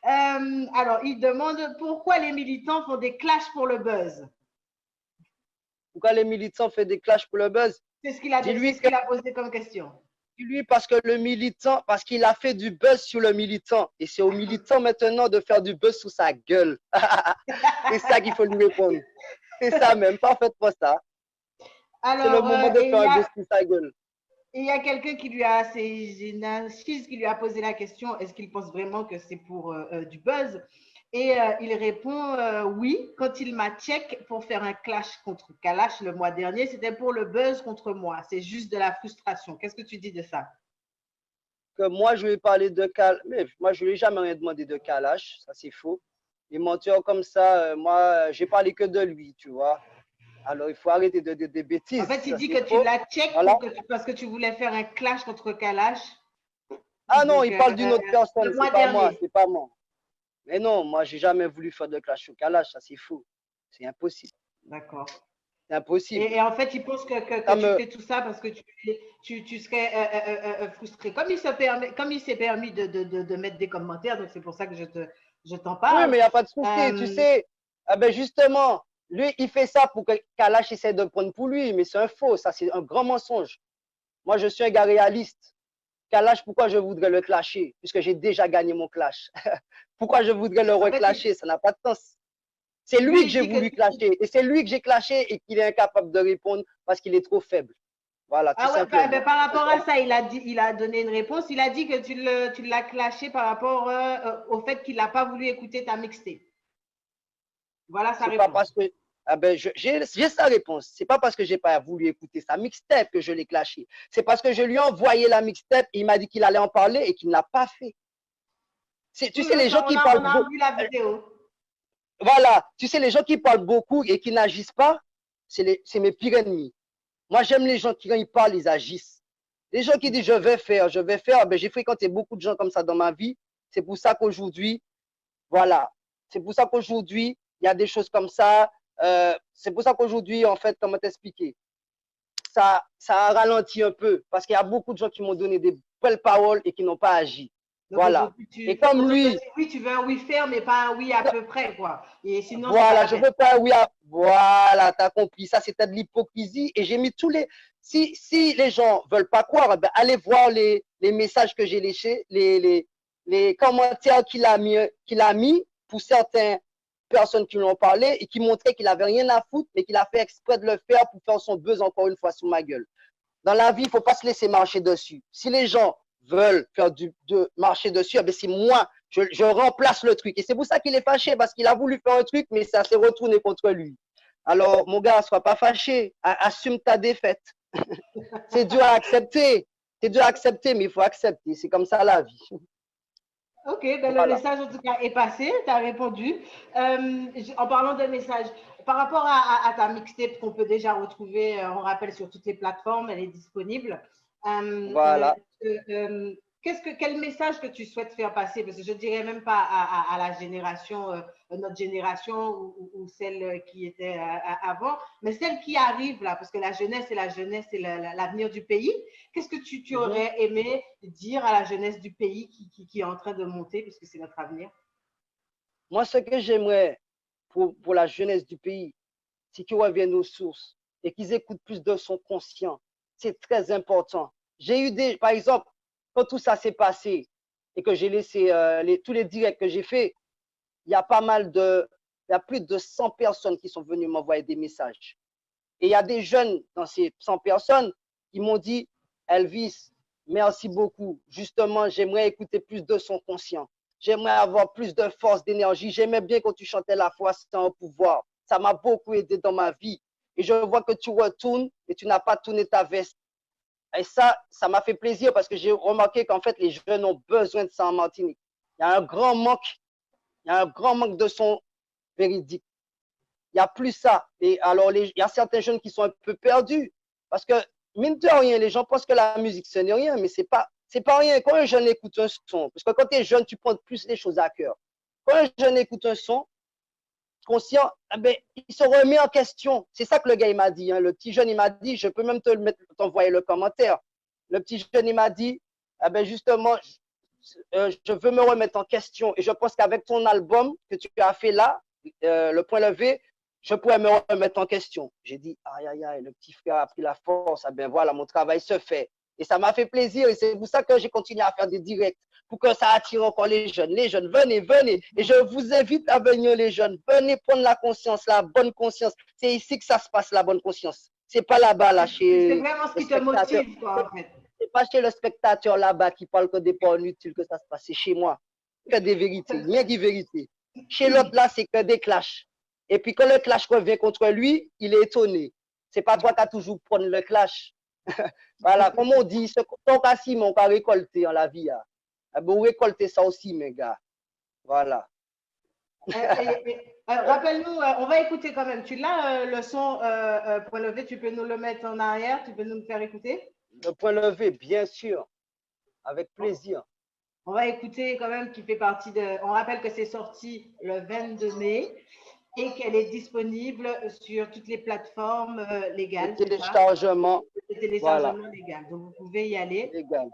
S2: Alors, il demande pourquoi les militants font des clashs pour le buzz.
S3: Pourquoi les militants font des clashs pour le buzz?
S2: C'est ce qu'il a posé comme question.
S3: Dis-lui parce que le militant, parce qu'il a fait du buzz sur le militant. Et c'est au militant maintenant de faire du buzz sous sa gueule. C'est ça qu'il faut lui répondre. C'est ça même, parfaitement ça. C'est le moment de faire un buzz sous sa gueule.
S2: Et il y a quelqu'un qui lui a, qui lui a posé la question, est-ce qu'il pense vraiment que c'est pour du buzz? Et il répond oui, quand il m'a check pour faire un clash contre Kalash le mois dernier, c'était pour le buzz contre moi. C'est juste de la frustration. Qu'est-ce que tu dis de ça?
S3: Que moi, je lui ai parlé de Kalash, mais moi, je ne lui ai jamais rien demandé de Kalash, ça c'est faux. Les menteurs comme ça, moi, j'ai parlé que de lui, tu vois. Alors, il faut arrêter de dire des bêtises.
S2: En fait, il dit que tu l'as check parce que tu voulais faire un clash contre Kalash.
S3: Ah non, il parle d'une autre personne, c'est pas moi, c'est pas moi. Mais non, moi, j'ai jamais voulu faire de clash au Kalash, ça c'est faux. C'est impossible.
S2: D'accord.
S3: C'est impossible.
S2: Et en fait, il pense que tu fais tout ça parce que tu serais frustré. Comme il s'est permis de mettre des commentaires, donc c'est pour ça que je t'en parle.
S3: Oui, mais il n'y a pas de souci, tu sais. Ah ben justement, lui, il fait ça pour que Kalash essaie de prendre pour lui, mais c'est un faux, ça c'est un grand mensonge. Moi, je suis un gars réaliste. Kalash, pourquoi je voudrais le clasher? Puisque j'ai déjà gagné mon clash. Pourquoi je voudrais le reclasher? Ça n'a pas de sens. C'est lui que j'ai voulu clasher. Et c'est lui que j'ai clashé et qu'il est incapable de répondre parce qu'il est trop faible. Voilà, tout simplement.
S2: Ben, par rapport à ça, il a donné une réponse. Il a dit que tu l'as clashé par rapport au fait qu'il n'a pas voulu écouter ta mixtape. Voilà sa réponse.
S3: Pas parce que, j'ai sa réponse. C'est pas parce que j'ai pas voulu écouter sa mixtape que je l'ai clashé. C'est parce que je lui ai envoyé la mixtape et il m'a dit qu'il allait en parler et qu'il n'a pas fait. Tu sais, les gens qui parlent beaucoup. On a vu la vidéo. Voilà, tu sais, les gens qui parlent beaucoup et qui n'agissent pas, c'est mes pires ennemis. Moi, j'aime les gens qui, quand ils parlent, ils agissent. Les gens qui disent je vais faire, ben, j'ai fréquenté beaucoup de gens comme ça dans ma vie. C'est pour ça qu'aujourd'hui, voilà. C'est pour ça qu'aujourd'hui, il y a des choses comme ça. C'est pour ça qu'aujourd'hui, en fait, comment t'expliquer? Ça a ralenti un peu parce qu'il y a beaucoup de gens qui m'ont donné des belles paroles et qui n'ont pas agi.
S2: Donc
S3: Voilà. Et comme lui,
S2: oui, tu veux un oui ferme, mais pas un oui à peu près, quoi. Et sinon,
S3: voilà, je veux pas, oui, voilà, t'as compris. Ça, c'était de l'hypocrisie. Et j'ai mis tous les. Si les gens veulent pas croire, ben, allez voir les messages que j'ai laissés, les commentaires qu'il a mis pour certaines personnes qui l'ont parlé et qui montraient qu'il avait rien à foutre, mais qu'il a fait exprès de le faire pour faire son buzz encore une fois sous ma gueule. Dans la vie, il faut pas se laisser marcher dessus. Si les gens veulent faire de marcher dessus, ben c'est moi, je remplace le truc. Et c'est pour ça qu'il est fâché, parce qu'il a voulu faire un truc, mais ça s'est retourné contre lui. Alors, mon gars, sois pas fâché, assume ta défaite. C'est dur à accepter. C'est dur à accepter, mais il faut accepter. C'est comme ça la vie.
S2: Ok, ben
S3: Voilà.
S2: le message en tout cas est passé, tu as répondu. En parlant de message, par rapport à ta mixtape qu'on peut déjà retrouver, on rappelle sur toutes les plateformes, elle est disponible.
S3: Voilà.
S2: Quel message que tu souhaites faire passer? Parce que je ne dirais même pas à la génération, notre génération ou celle qui était avant, mais celle qui arrive là, parce que la jeunesse, c'est l'avenir du pays. Qu'est-ce que tu aurais aimé dire à la jeunesse du pays qui est en train de monter, puisque c'est notre avenir?
S3: Moi, ce que j'aimerais pour la jeunesse du pays, c'est qu'ils reviennent aux sources et qu'ils écoutent plus de son conscient. C'est très important. J'ai eu par exemple, quand tout ça s'est passé et que j'ai laissé tous les directs que j'ai faits, il y a il y a plus de 100 personnes qui sont venues m'envoyer des messages. Et il y a des jeunes dans ces 100 personnes qui m'ont dit, Elvis, merci beaucoup. Justement, j'aimerais écouter plus de son conscient. J'aimerais avoir plus de force, d'énergie. J'aimais bien quand tu chantais la foi, c'était un pouvoir. Ça m'a beaucoup aidé dans ma vie. Et je vois que tu retournes et tu n'as pas tourné ta veste. Et ça m'a fait plaisir parce que j'ai remarqué qu'en fait, les jeunes ont besoin de ça en Martinique. Il y a un grand manque. Il y a un grand manque de son véridique. Il n'y a plus ça. Et alors, il y a certains jeunes qui sont un peu perdus. Parce que, mine de rien, les gens pensent que la musique, ce n'est rien, mais c'est pas rien. Quand un jeune écoute un son, parce que quand tu es jeune, tu prends plus les choses à cœur. Quand un jeune écoute un son, conscient, eh ben, il se remet en question. C'est ça que le gars, il m'a dit. Hein. Le petit jeune, il m'a dit, je peux même t'envoyer le commentaire. Le petit jeune, il m'a dit, eh ben, justement, je veux me remettre en question. Et je pense qu'avec ton album que tu as fait là, le point levé, je pourrais me remettre en question. J'ai dit, aïe, aïe, aïe, le petit frère a pris la force. Ah ben voilà, mon travail se fait. Et ça m'a fait plaisir. Et c'est pour ça que j'ai continué à faire des directs, pour que ça attire encore les jeunes. Les jeunes, venez, venez. Et je vous invite à venir, les jeunes. Venez prendre la conscience, la bonne conscience. C'est ici que ça se passe, la bonne conscience. C'est pas là-bas, là, chez.
S2: C'est vraiment ce qui te motive, quoi, en fait.
S3: C'est pas chez le spectateur là-bas qui parle que des points inutiles que ça se passe. C'est chez moi. Que des vérités. Rien des vérités. Chez l'autre là, c'est que des clashs. Et puis quand le clash revient contre lui, il est étonné. C'est pas toi qui as toujours prendre le clash. Voilà, comme on dit, ce qu'on a si, on va récolter dans la vie. Bon, récolter ça aussi, mes gars. Voilà.
S2: Rappelle-nous, on va écouter quand même. Tu l'as, le son point levé, tu peux nous le mettre en arrière, tu peux nous le faire écouter?
S3: Le point levé, bien sûr. Avec plaisir.
S2: On va écouter quand même qui fait partie de. On rappelle que c'est sorti le 22 mai et qu'elle est disponible sur toutes les plateformes légales.
S3: Le téléchargement.
S2: Le téléchargement légal. Donc vous pouvez y aller.
S3: Légal.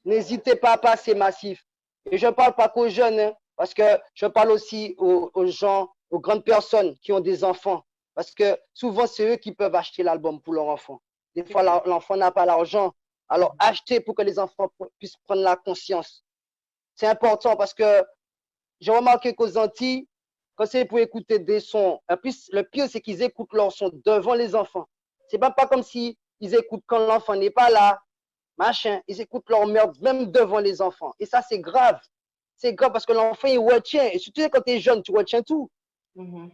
S3: N'hésitez pas à passer massif. Et je ne parle pas qu'aux jeunes, hein, parce que je parle aussi aux gens, aux grandes personnes qui ont des enfants. Parce que souvent, c'est eux qui peuvent acheter l'album pour leur enfant. Des fois, l'enfant n'a pas l'argent. Alors, achetez pour que les enfants puissent prendre la conscience. C'est important parce que j'ai remarqué qu'aux Antilles, quand c'est pour écouter des sons, en plus, le pire, c'est qu'ils écoutent leurs sons devant les enfants. C'est pas comme si ils écoutent quand l'enfant n'est pas là, machin. Ils écoutent leur merde même devant les enfants. Et ça, c'est grave. C'est grave parce que l'enfant, il retient. Et surtout quand tu es jeune, tu retiens tout.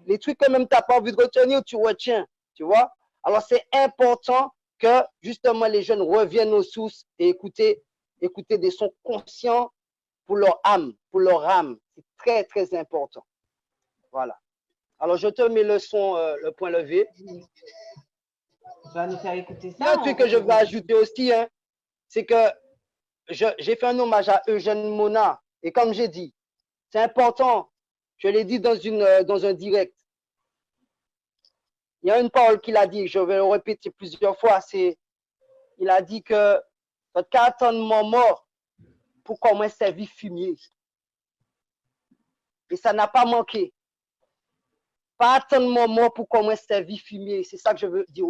S3: Les trucs que même tu n'as pas envie de retenir, tu retiens. Tu vois? Alors, c'est important que justement les jeunes reviennent aux sources et écouter des sons conscients pour leur âme, pour leur âme. C'est très, très important. Voilà. Alors, je te mets le son, le point levé.
S2: vas nous faire écouter
S3: Il y a
S2: ça.
S3: un truc que je veux ajouter aussi, hein, c'est que j'ai fait un hommage à Eugène Mona. Et comme j'ai dit, c'est important. Je l'ai dit dans un direct. Il y a une parole qu'il a dit, je vais le répéter plusieurs fois, il a dit que votre attendre mon mort pour qu'on m'ait servi fumier. Et ça n'a pas manqué. Pas attendre mon mort pour qu'on m'ait servi fumier. C'est ça que je veux dire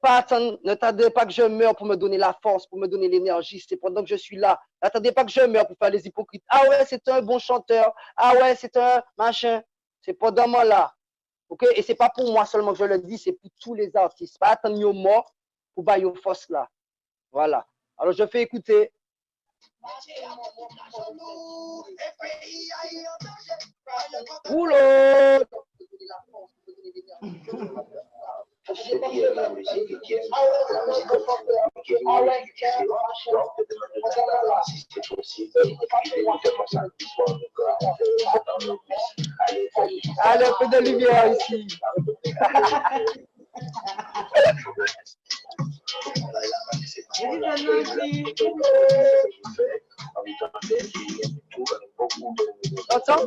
S3: pas attendre, n'attendez pas que je meure pour me donner la force, pour me donner l'énergie. C'est pendant que je suis là. N'attendez pas que je meure pour faire les hypocrites. Ah ouais, c'est un bon chanteur. Ah ouais, c'est un machin. C'est pendant moi là. OK? Et c'est pas pour moi seulement que je le dis, c'est pour tous les artistes. Pas attendre nos morts pour bailler aux forces là. Voilà. Alors je fais écouter. Boulot! Allez, un peu de lumière ici. T'entends?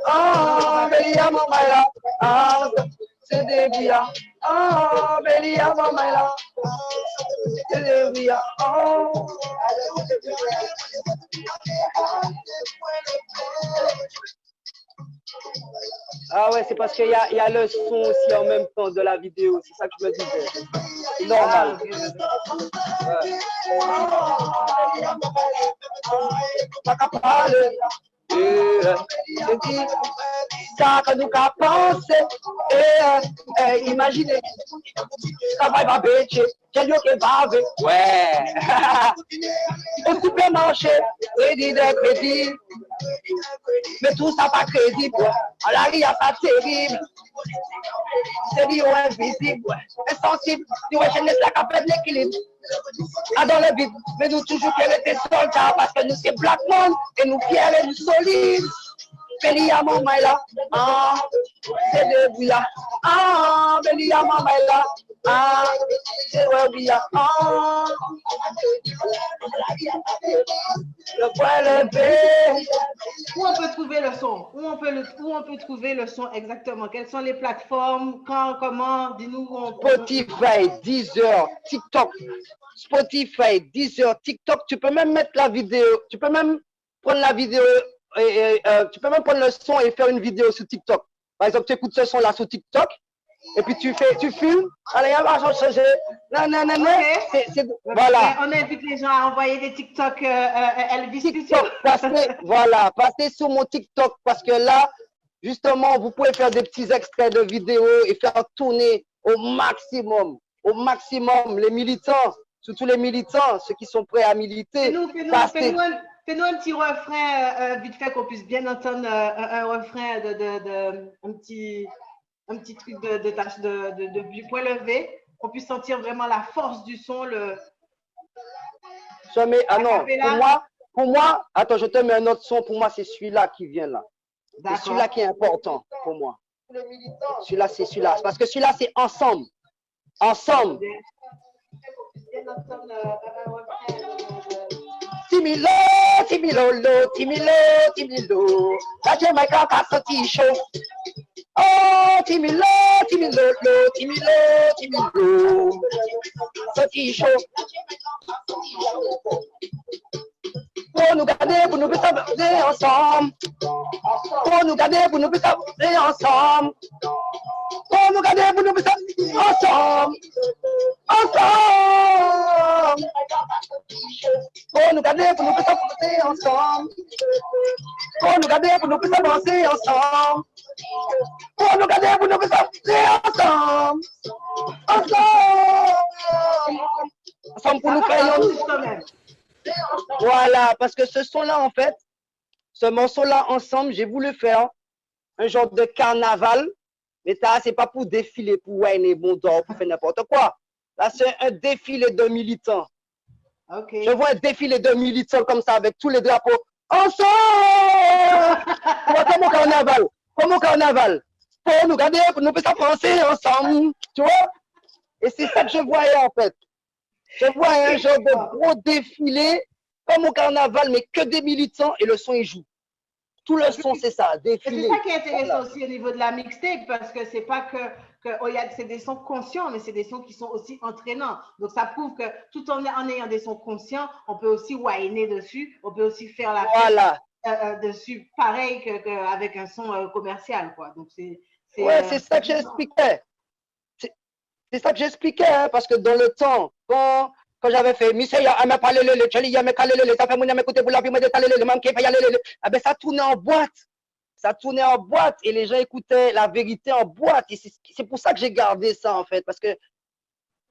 S3: Ah, Belia Mamaila. Ah, c'est des bouillards. Ah, Belia Mamaila. C'est des bouillards. Oh. Ah ouais, c'est parce qu'il y a le son aussi en même temps de la vidéo. C'est ça que je me disais. C'est normal. Ça que nous qu'à penser, imaginez, travail va bêcher, j'ai dit que va ouais, au supermarché, crédit de crédit, mais tout ça pas crédible, à la ria pas terrible, c'est dit invisible, insensible, tu vois, je ne sais pas faire l'équilibre. Dans le vide, mais nous toujours qu'elle était soldats parce que nous c'est black man et nous fiers et nous solides. Belia Mamaila, ah, c'est de bouilla, ah, Belia Mamaila, ah, c'est de bouilla, ah, le point levé.
S2: Où on peut trouver le son? Où on peut trouver le son exactement? Quelles sont les plateformes? Quand, comment? Dis-nous où on peut.
S3: Spotify, Deezer, TikTok. Spotify, Deezer, TikTok. Tu peux même mettre la vidéo. Tu peux même prendre la vidéo. Tu peux même prendre le son et faire une vidéo sur TikTok. Par exemple, tu écoutes ce son là sur TikTok et puis tu filmes. Allez, on va changer. Non, non, non, non. Voilà.
S2: On invite les gens à envoyer des TikTok Elvis.
S3: TikTok, passez sur mon TikTok parce que là, justement, vous pouvez faire des petits extraits de vidéos et faire tourner au maximum les militants, surtout les militants, ceux qui sont prêts à militer.
S2: Fais-nous un petit refrain vite fait qu'on puisse bien entendre un refrain un petit truc du point levé, qu'on puisse sentir vraiment la force du son.
S3: Pour moi, attends, je te mets un autre son. Pour moi, c'est celui-là qui vient là. C'est celui-là qui est important pour moi. Celui-là, c'est celui-là. Parce que celui-là, c'est ensemble. Ensemble. Timilo, Timilolo, Timilo, Timilo. La Jamaïca a sorti chaud. Oh, Timilo, Timilolo, Timilo, Timilo. Sorti chaud. Pour nous garder, pour nous garder ensemble. Pour nous garder, pour nous garder ensemble. Pour nous garder, pour nous garder ensemble. Ensemble. Pour nous garder, pour nous garder ensemble. Pour nous garder, pour nous garder ensemble. Pour nous garder, pour nous garder ensemble. Ensemble. Ensemble pour nous faire. Voilà, parce que ce son-là, en fait, ce morceau-là, ensemble, j'ai voulu faire un genre de carnaval. Mais ça, c'est pas pour défiler, pour ouais, bon d'or, pour faire n'importe quoi. Là, c'est un défilé de militants.
S2: Okay.
S3: Je vois un défilé de militants comme ça, avec tous les drapeaux. Ensemble! Comme au carnaval. Comme au carnaval. Pour nous garder, pour nous faire penser ensemble. Tu vois? Et c'est ça que je voyais en fait. Je voyais un genre de gros défilé, comme au carnaval, mais que des militants et le son, il joue. Tout le son, c'est ça,
S2: Et c'est
S3: défilé.
S2: ça qui est intéressant
S3: Voilà.
S2: aussi au niveau de la mixtape, parce que c'est pas c'est des sons conscients, mais c'est des sons qui sont aussi entraînants. Donc ça prouve que tout en ayant des sons conscients, on peut aussi whiner dessus, on peut aussi faire la fête
S3: Voilà.
S2: dessus, pareil qu'avec un son commercial, quoi. Donc
S3: Ouais, c'est ça que j'expliquais. C'est ça que j'expliquais, hein, parce que dans le temps, quand j'avais fait Monsieur Yama Palele, Charlie Yama Kalele, ça fait mon Yama Kote pour la vie, moi de Talele, le même qui fait Yalele, ah ben ça tournait en boîte. Ça tournait en boîte et les gens écoutaient la vérité en boîte. Et c'est pour ça que j'ai gardé ça, en fait, parce que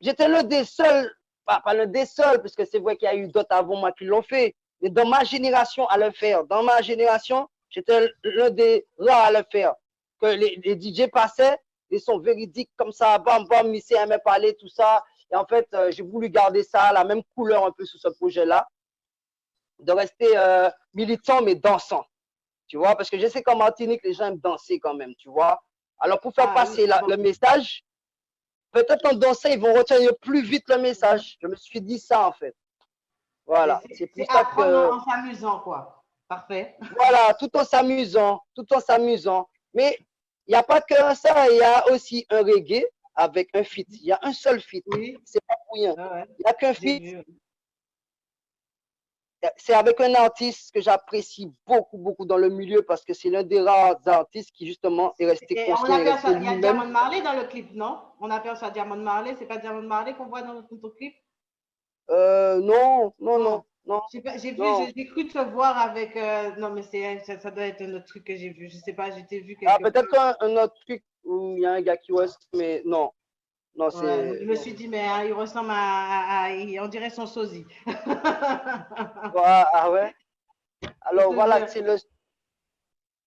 S3: j'étais l'un des seuls, pas l'un des seuls, parce que c'est vrai qu'il y a eu d'autres avant moi qui l'ont fait, mais dans ma génération à le faire. Dans ma génération, j'étais l'un des rares à le faire. Que les DJ passaient, ils sont véridiques comme ça, bam, bam, Missy aimait parler, tout ça. Et en fait, j'ai voulu garder ça, la même couleur un peu sur ce projet-là, de rester militant mais dansant. Tu vois, parce que je sais qu'en Martinique, les gens aiment danser quand même, tu vois. Alors, pour faire passer le message, peut-être en dansant, ils vont retenir plus vite le message. Je me suis dit ça, en fait. Voilà, c'est pour ça
S2: apprendre
S3: que...
S2: en s'amusant, quoi. Parfait.
S3: Voilà, tout en s'amusant, tout en s'amusant. Mais il n'y a pas que ça, il y a aussi un reggae avec un feat. Il y a un seul feat.
S2: Oui.
S3: C'est pas pour rien.
S2: Ouais.
S3: Il n'y a qu'un feat. C'est avec un artiste que j'apprécie beaucoup, beaucoup dans le milieu parce que c'est l'un des rares artistes qui, justement, est resté
S2: Et
S3: conscient et resté
S2: il y a
S3: lui-même.
S2: Diamond Marley dans le clip, non? On aperçoit Diamond Marley. C'est pas Diamond Marley qu'on voit dans ton clip?
S3: Non, non, non, non.
S2: J'ai cru te voir avec. Non, mais ça doit être un autre truc que j'ai vu. Je sais pas, j'ai vu
S3: Ah,
S2: quelque
S3: peut-être
S2: part.
S3: un autre truc où il y a un gars qui reste, mais non. Non,
S2: Ouais, donc
S3: c'est.
S2: je me suis dit, mais il ressemble on dirait son sosie.
S3: Ah ouais.
S2: Je
S3: Alors
S2: te
S3: voilà,
S2: jure.
S3: c'est le.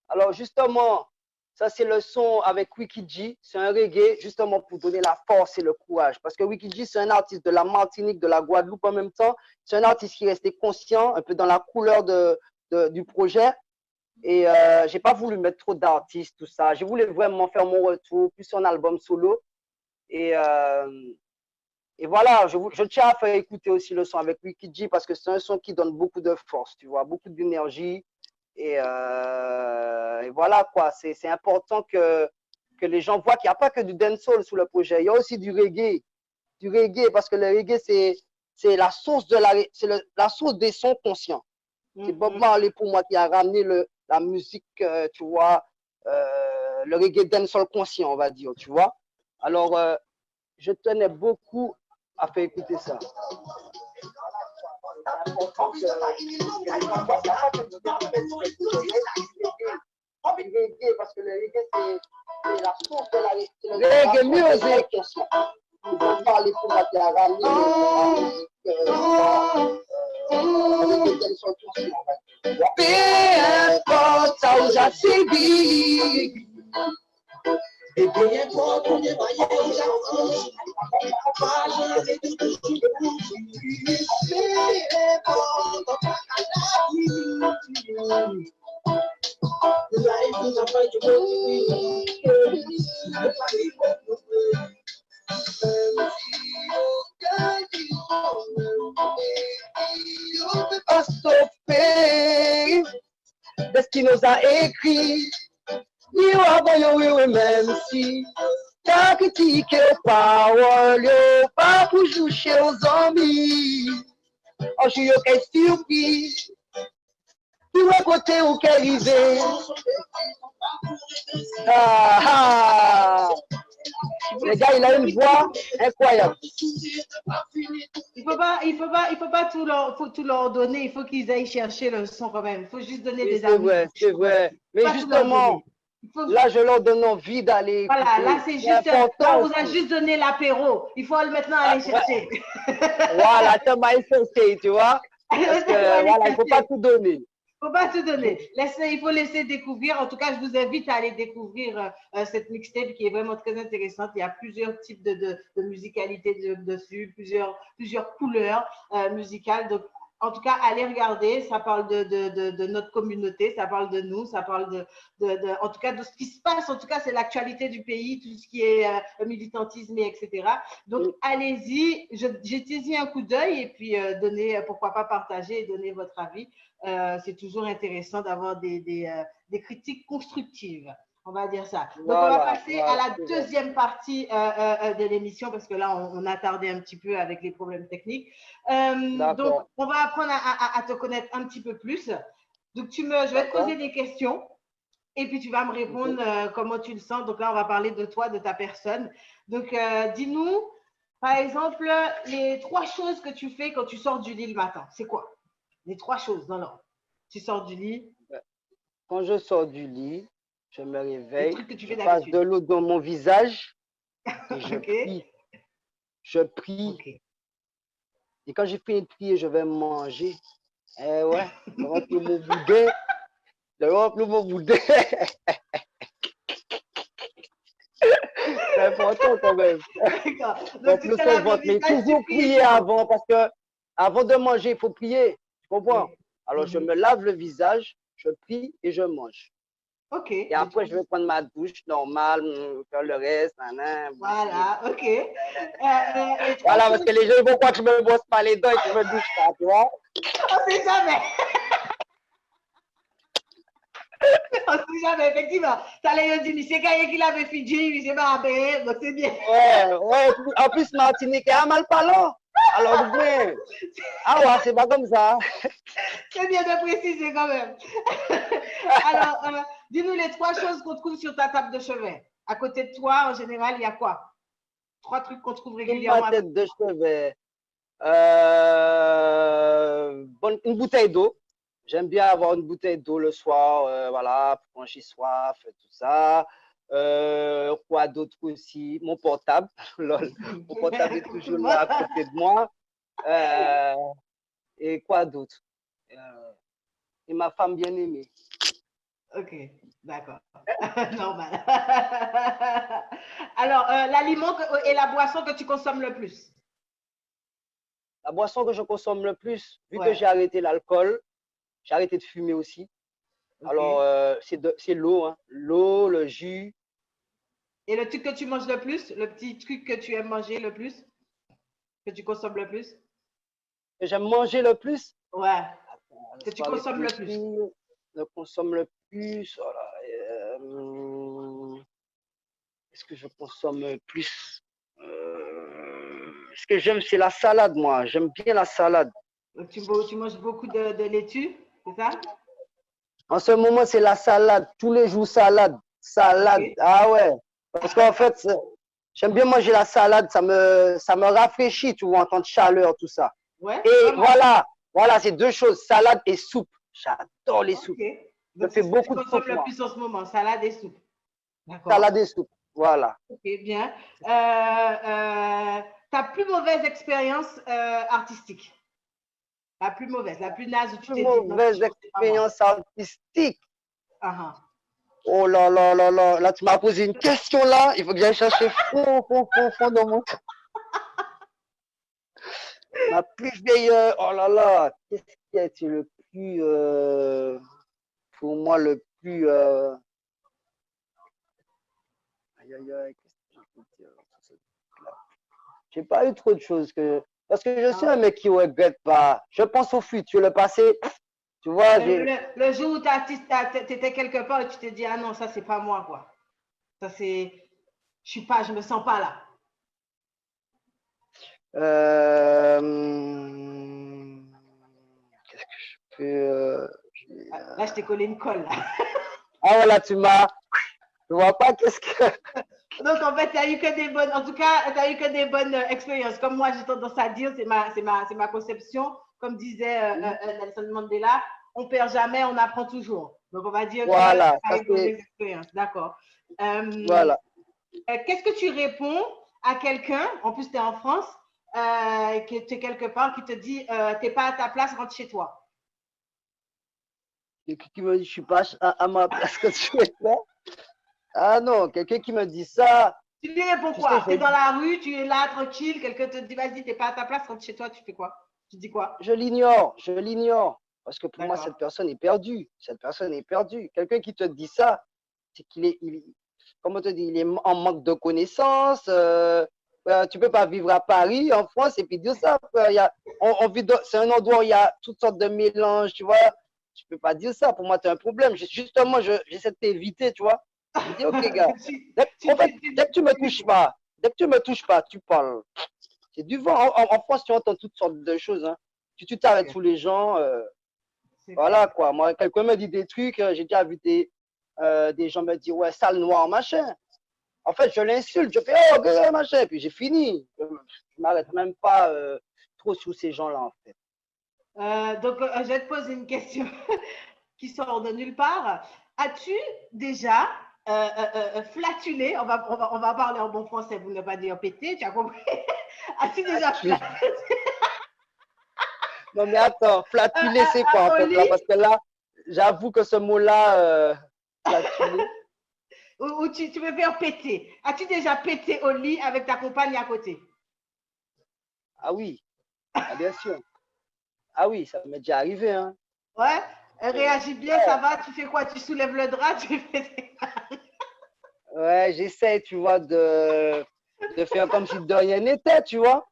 S3: Alors justement, ça c'est le son avec Wiki G. C'est un reggae justement pour donner la force et le courage. Parce que Wiki G, c'est un artiste de la Martinique, de la Guadeloupe en même temps. C'est un artiste qui est resté conscient, un peu dans la couleur du projet. Et j'ai pas voulu mettre trop d'artistes, tout ça. Je voulais vraiment faire mon retour, plus un album solo. Et, et voilà, je tiens à faire écouter aussi le son avec Wiki G parce que c'est un son qui donne beaucoup de force, tu vois, beaucoup d'énergie. Et voilà quoi, c'est important que les gens voient qu'il n'y a pas que du dancehall sous le projet, il y a aussi du reggae parce que le reggae c'est la source la source des sons conscients. C'est Bob Marley pour moi qui a ramené la musique, tu vois, le reggae dancehall conscient, on va dire, tu vois. Alors, je tenais beaucoup à faire écouter ça. Parce que le reggae, c'est la source de la reggae music. Ils vont parler pour moi qui a ramené peu importe ça où j'assieds. Et peu importe où à stopper de ce qui nous a écrit. Yo avant yo même si t'as critiqué aux paroles, yo pas pour jouer aux amis. Oh, je suis surpris. Tu vois côté où qu'elle arrive. Le gars, il a une voix incroyable.
S2: Il faut pas tout leur donner. Il faut qu'ils aillent chercher le son quand même. Il faut juste donner des amis.
S3: C'est vrai. Mais justement, là, je leur donne envie d'aller.
S2: Voilà, là, c'est juste. Là, on vous a juste donné l'apéro. Il faut maintenant aller chercher.
S3: Voilà, ça m'a essayé, tu vois. Parce que, voilà, il ne faut pas tout donner.
S2: Il ne faut pas tout donner. Il faut laisser découvrir. En tout cas, je vous invite à aller découvrir cette mixtape qui est vraiment très intéressante. Il y a plusieurs types de musicalité dessus, plusieurs couleurs musicales. Donc, En tout cas, allez regarder. Ça parle de notre communauté, ça parle de nous, ça parle en tout cas, de ce qui se passe. En tout cas, c'est l'actualité du pays, tout ce qui est militantisme, etc. Donc, allez-y, jetez-y un coup d'œil et puis donnez, pourquoi pas partager et donner votre avis. C'est toujours intéressant d'avoir des critiques constructives. On va dire ça. Donc, on va passer à la deuxième partie de l'émission parce que là, on a tardé un petit peu avec les problèmes techniques. Donc, on va apprendre à te connaître un petit peu plus. Donc, je vais te poser des questions et puis tu vas me répondre comment tu le sens. Donc là, on va parler de toi, de ta personne. Donc, dis-nous, par exemple, les 3 choses que tu fais quand tu sors du lit le matin. C'est quoi? Les 3 choses dans l'ordre. Tu sors du lit.
S3: Quand je sors du lit, je me réveille,
S2: je
S3: passe de l'eau dans mon visage et je
S2: okay.
S3: prie. Je prie.
S2: Okay.
S3: Et quand j'ai fini de prier, je vais manger. Eh ouais, je remplis mon boudin. Je remplis mon boudin. C'est important quand même. Donc, le son ventre, mais toujours prier avant parce que avant de manger, il faut prier. Tu comprends? Alors, je me lave le visage, je prie et je mange.
S2: OK.
S3: Et après, je vais prendre ma douche normale, faire le reste.
S2: Voilà, OK.
S3: Voilà, parce que les gens ils vont croire que je me brosse pas les dents et que je me douche pas, tu vois.
S2: On sait jamais. On sait jamais, effectivement. Ça les dit, c'est quelqu'un qui l'avait fini, c'est pas appelé, donc c'est bien.
S3: Ouais. En plus, Martinique est mal parlant. Alors, ouais. Ah ouais, c'est pas comme ça.
S2: C'est bien de préciser quand même. Alors, dis-nous les 3 choses qu'on trouve sur ta table de chevet. À côté de toi, en général, il y a quoi? 3 trucs qu'on trouve régulièrement.
S3: Ma tête de chevet. Une bouteille d'eau. J'aime bien avoir une bouteille d'eau le soir, voilà, pour quand j'ai soif, tout ça. Quoi d'autre aussi? Mon portable. Mon portable est toujours là à côté de moi. Et quoi d'autre? Et ma femme bien aimée.
S2: Ok, d'accord. Normal. Alors, l'aliment et la boisson que tu consommes le plus?
S3: La boisson que je consomme le plus, vu que j'ai arrêté l'alcool, j'ai arrêté de fumer aussi. Okay. Alors, c'est l'eau, hein. L'eau, le jus.
S2: Et le truc que tu manges le plus, le petit truc que tu aimes manger le plus, que tu consommes le plus?
S3: Que j'aime manger le plus?
S2: Ouais. Attends, que tu consommes le plus?
S3: Je consomme le plus. Voilà. Est-ce que je consomme le plus? Ce que j'aime, c'est la salade, moi. J'aime bien la salade.
S2: Donc, tu manges beaucoup de laitue, c'est ça?
S3: En ce moment, c'est la salade. Tous les jours, salade. Salade. Okay. Ah ouais. Parce qu'en fait, j'aime bien manger la salade. Ça me rafraîchit, tu vois, en temps de chaleur, tout ça.
S2: Ouais,
S3: et voilà, c'est 2 choses. Salade et soupe. J'adore les soupes.
S2: Donc, je fais beaucoup de soupe. Tu consommes le plus en ce moment, salade et soupe.
S3: D'accord. Salade et soupe, voilà.
S2: Ok, bien. Ta plus mauvaise expérience artistique? La plus mauvaise, la plus naze où tu t'es dit.
S3: Mauvaise expérience artistique. Oh là là là là, là tu m'as posé une question là, il faut que j'aille chercher fond dans mon... Ma plus vieille, oh là là, qu'est-ce qui a été le plus, pour moi le plus... Aïe aïe aïe, qu'est-ce que je peux dire? J'ai pas eu trop de choses que... Parce que je suis un mec qui ne regrette pas. Je pense au futur, le passé, tu vois.
S2: Le jour où tu étais quelque part et tu t'es dit, ah non, ça, c'est pas moi, quoi. Ça, c'est. Je me sens pas là.
S3: Qu'est-ce que je peux.
S2: Là, je t'ai collé une colle, là.
S3: Ah voilà, tu m'as. Je vois pas qu'est-ce que.
S2: Donc, en fait, tu n'as eu que des bonnes, en tout cas, tu n'as eu que des bonnes expériences. Comme moi, j'ai tendance à dire, c'est ma conception. Comme disait Nelson Mandela, on ne perd jamais, on apprend toujours. Donc, on va dire que tu as eu des expériences. D'accord.
S3: Voilà.
S2: Qu'est-ce que tu réponds à quelqu'un, en plus, tu es en France, qui est quelque part, qui te dit, tu n'es pas à ta place, rentre chez toi.
S3: Quelqu'un qui me dit, je ne suis pas à ma place que tu es là. Ah non, quelqu'un qui me dit ça.
S2: Tu lui réponds quoi? Tu es dans la rue, tu es là tranquille, quelqu'un te dit vas-y, t'es pas à ta place, rentre chez toi, tu fais quoi? Tu dis quoi?
S3: Je l'ignore, je l'ignore. Parce que pour moi,
S2: D'accord.
S3: cette personne est perdue. Cette personne est perdue. Quelqu'un qui te dit ça, c'est qu'il est, comment te dire, il est en manque de connaissances. Tu peux pas vivre à Paris, en France, et puis dire ça. C'est un endroit où il y a toutes sortes de mélanges, tu vois. Tu peux pas dire ça. Pour moi, tu as un problème. Justement, j'essaie de t'éviter, tu vois. Je dis, ok, gars. En fait, dès que tu me touches pas, tu parles. C'est du vent. En France, tu entends toutes sortes de choses. Hein. Tu t'arrêtes sous les gens. Voilà quoi. Moi, quelqu'un me dit des trucs. J'ai déjà vu des gens me dire, ouais, sale noir, machin. En fait, je l'insulte. Je fais, oh, machin. Puis j'ai fini. Je m'arrête même pas trop sous ces gens-là, en fait.
S2: Donc, je vais te poser une question qui sort de nulle part. As-tu déjà flatulé, on va parler en bon français pour ne pas dire pété, tu as compris? As-tu déjà flatulé
S3: Non, mais attends, flatuler, c'est quoi en fait là? Parce que là, j'avoue que ce mot-là, flatuler.
S2: ou tu veux faire péter? As-tu déjà pété au lit avec ta compagne à côté?
S3: Ah oui, ah, bien sûr. Ah oui, ça m'est déjà arrivé. Hein.
S2: Ouais, elle réagit bien, ça va, tu fais quoi? Tu soulèves le drap, tu fais.
S3: Ouais, j'essaie, tu vois, de faire comme si de rien n'était, tu vois.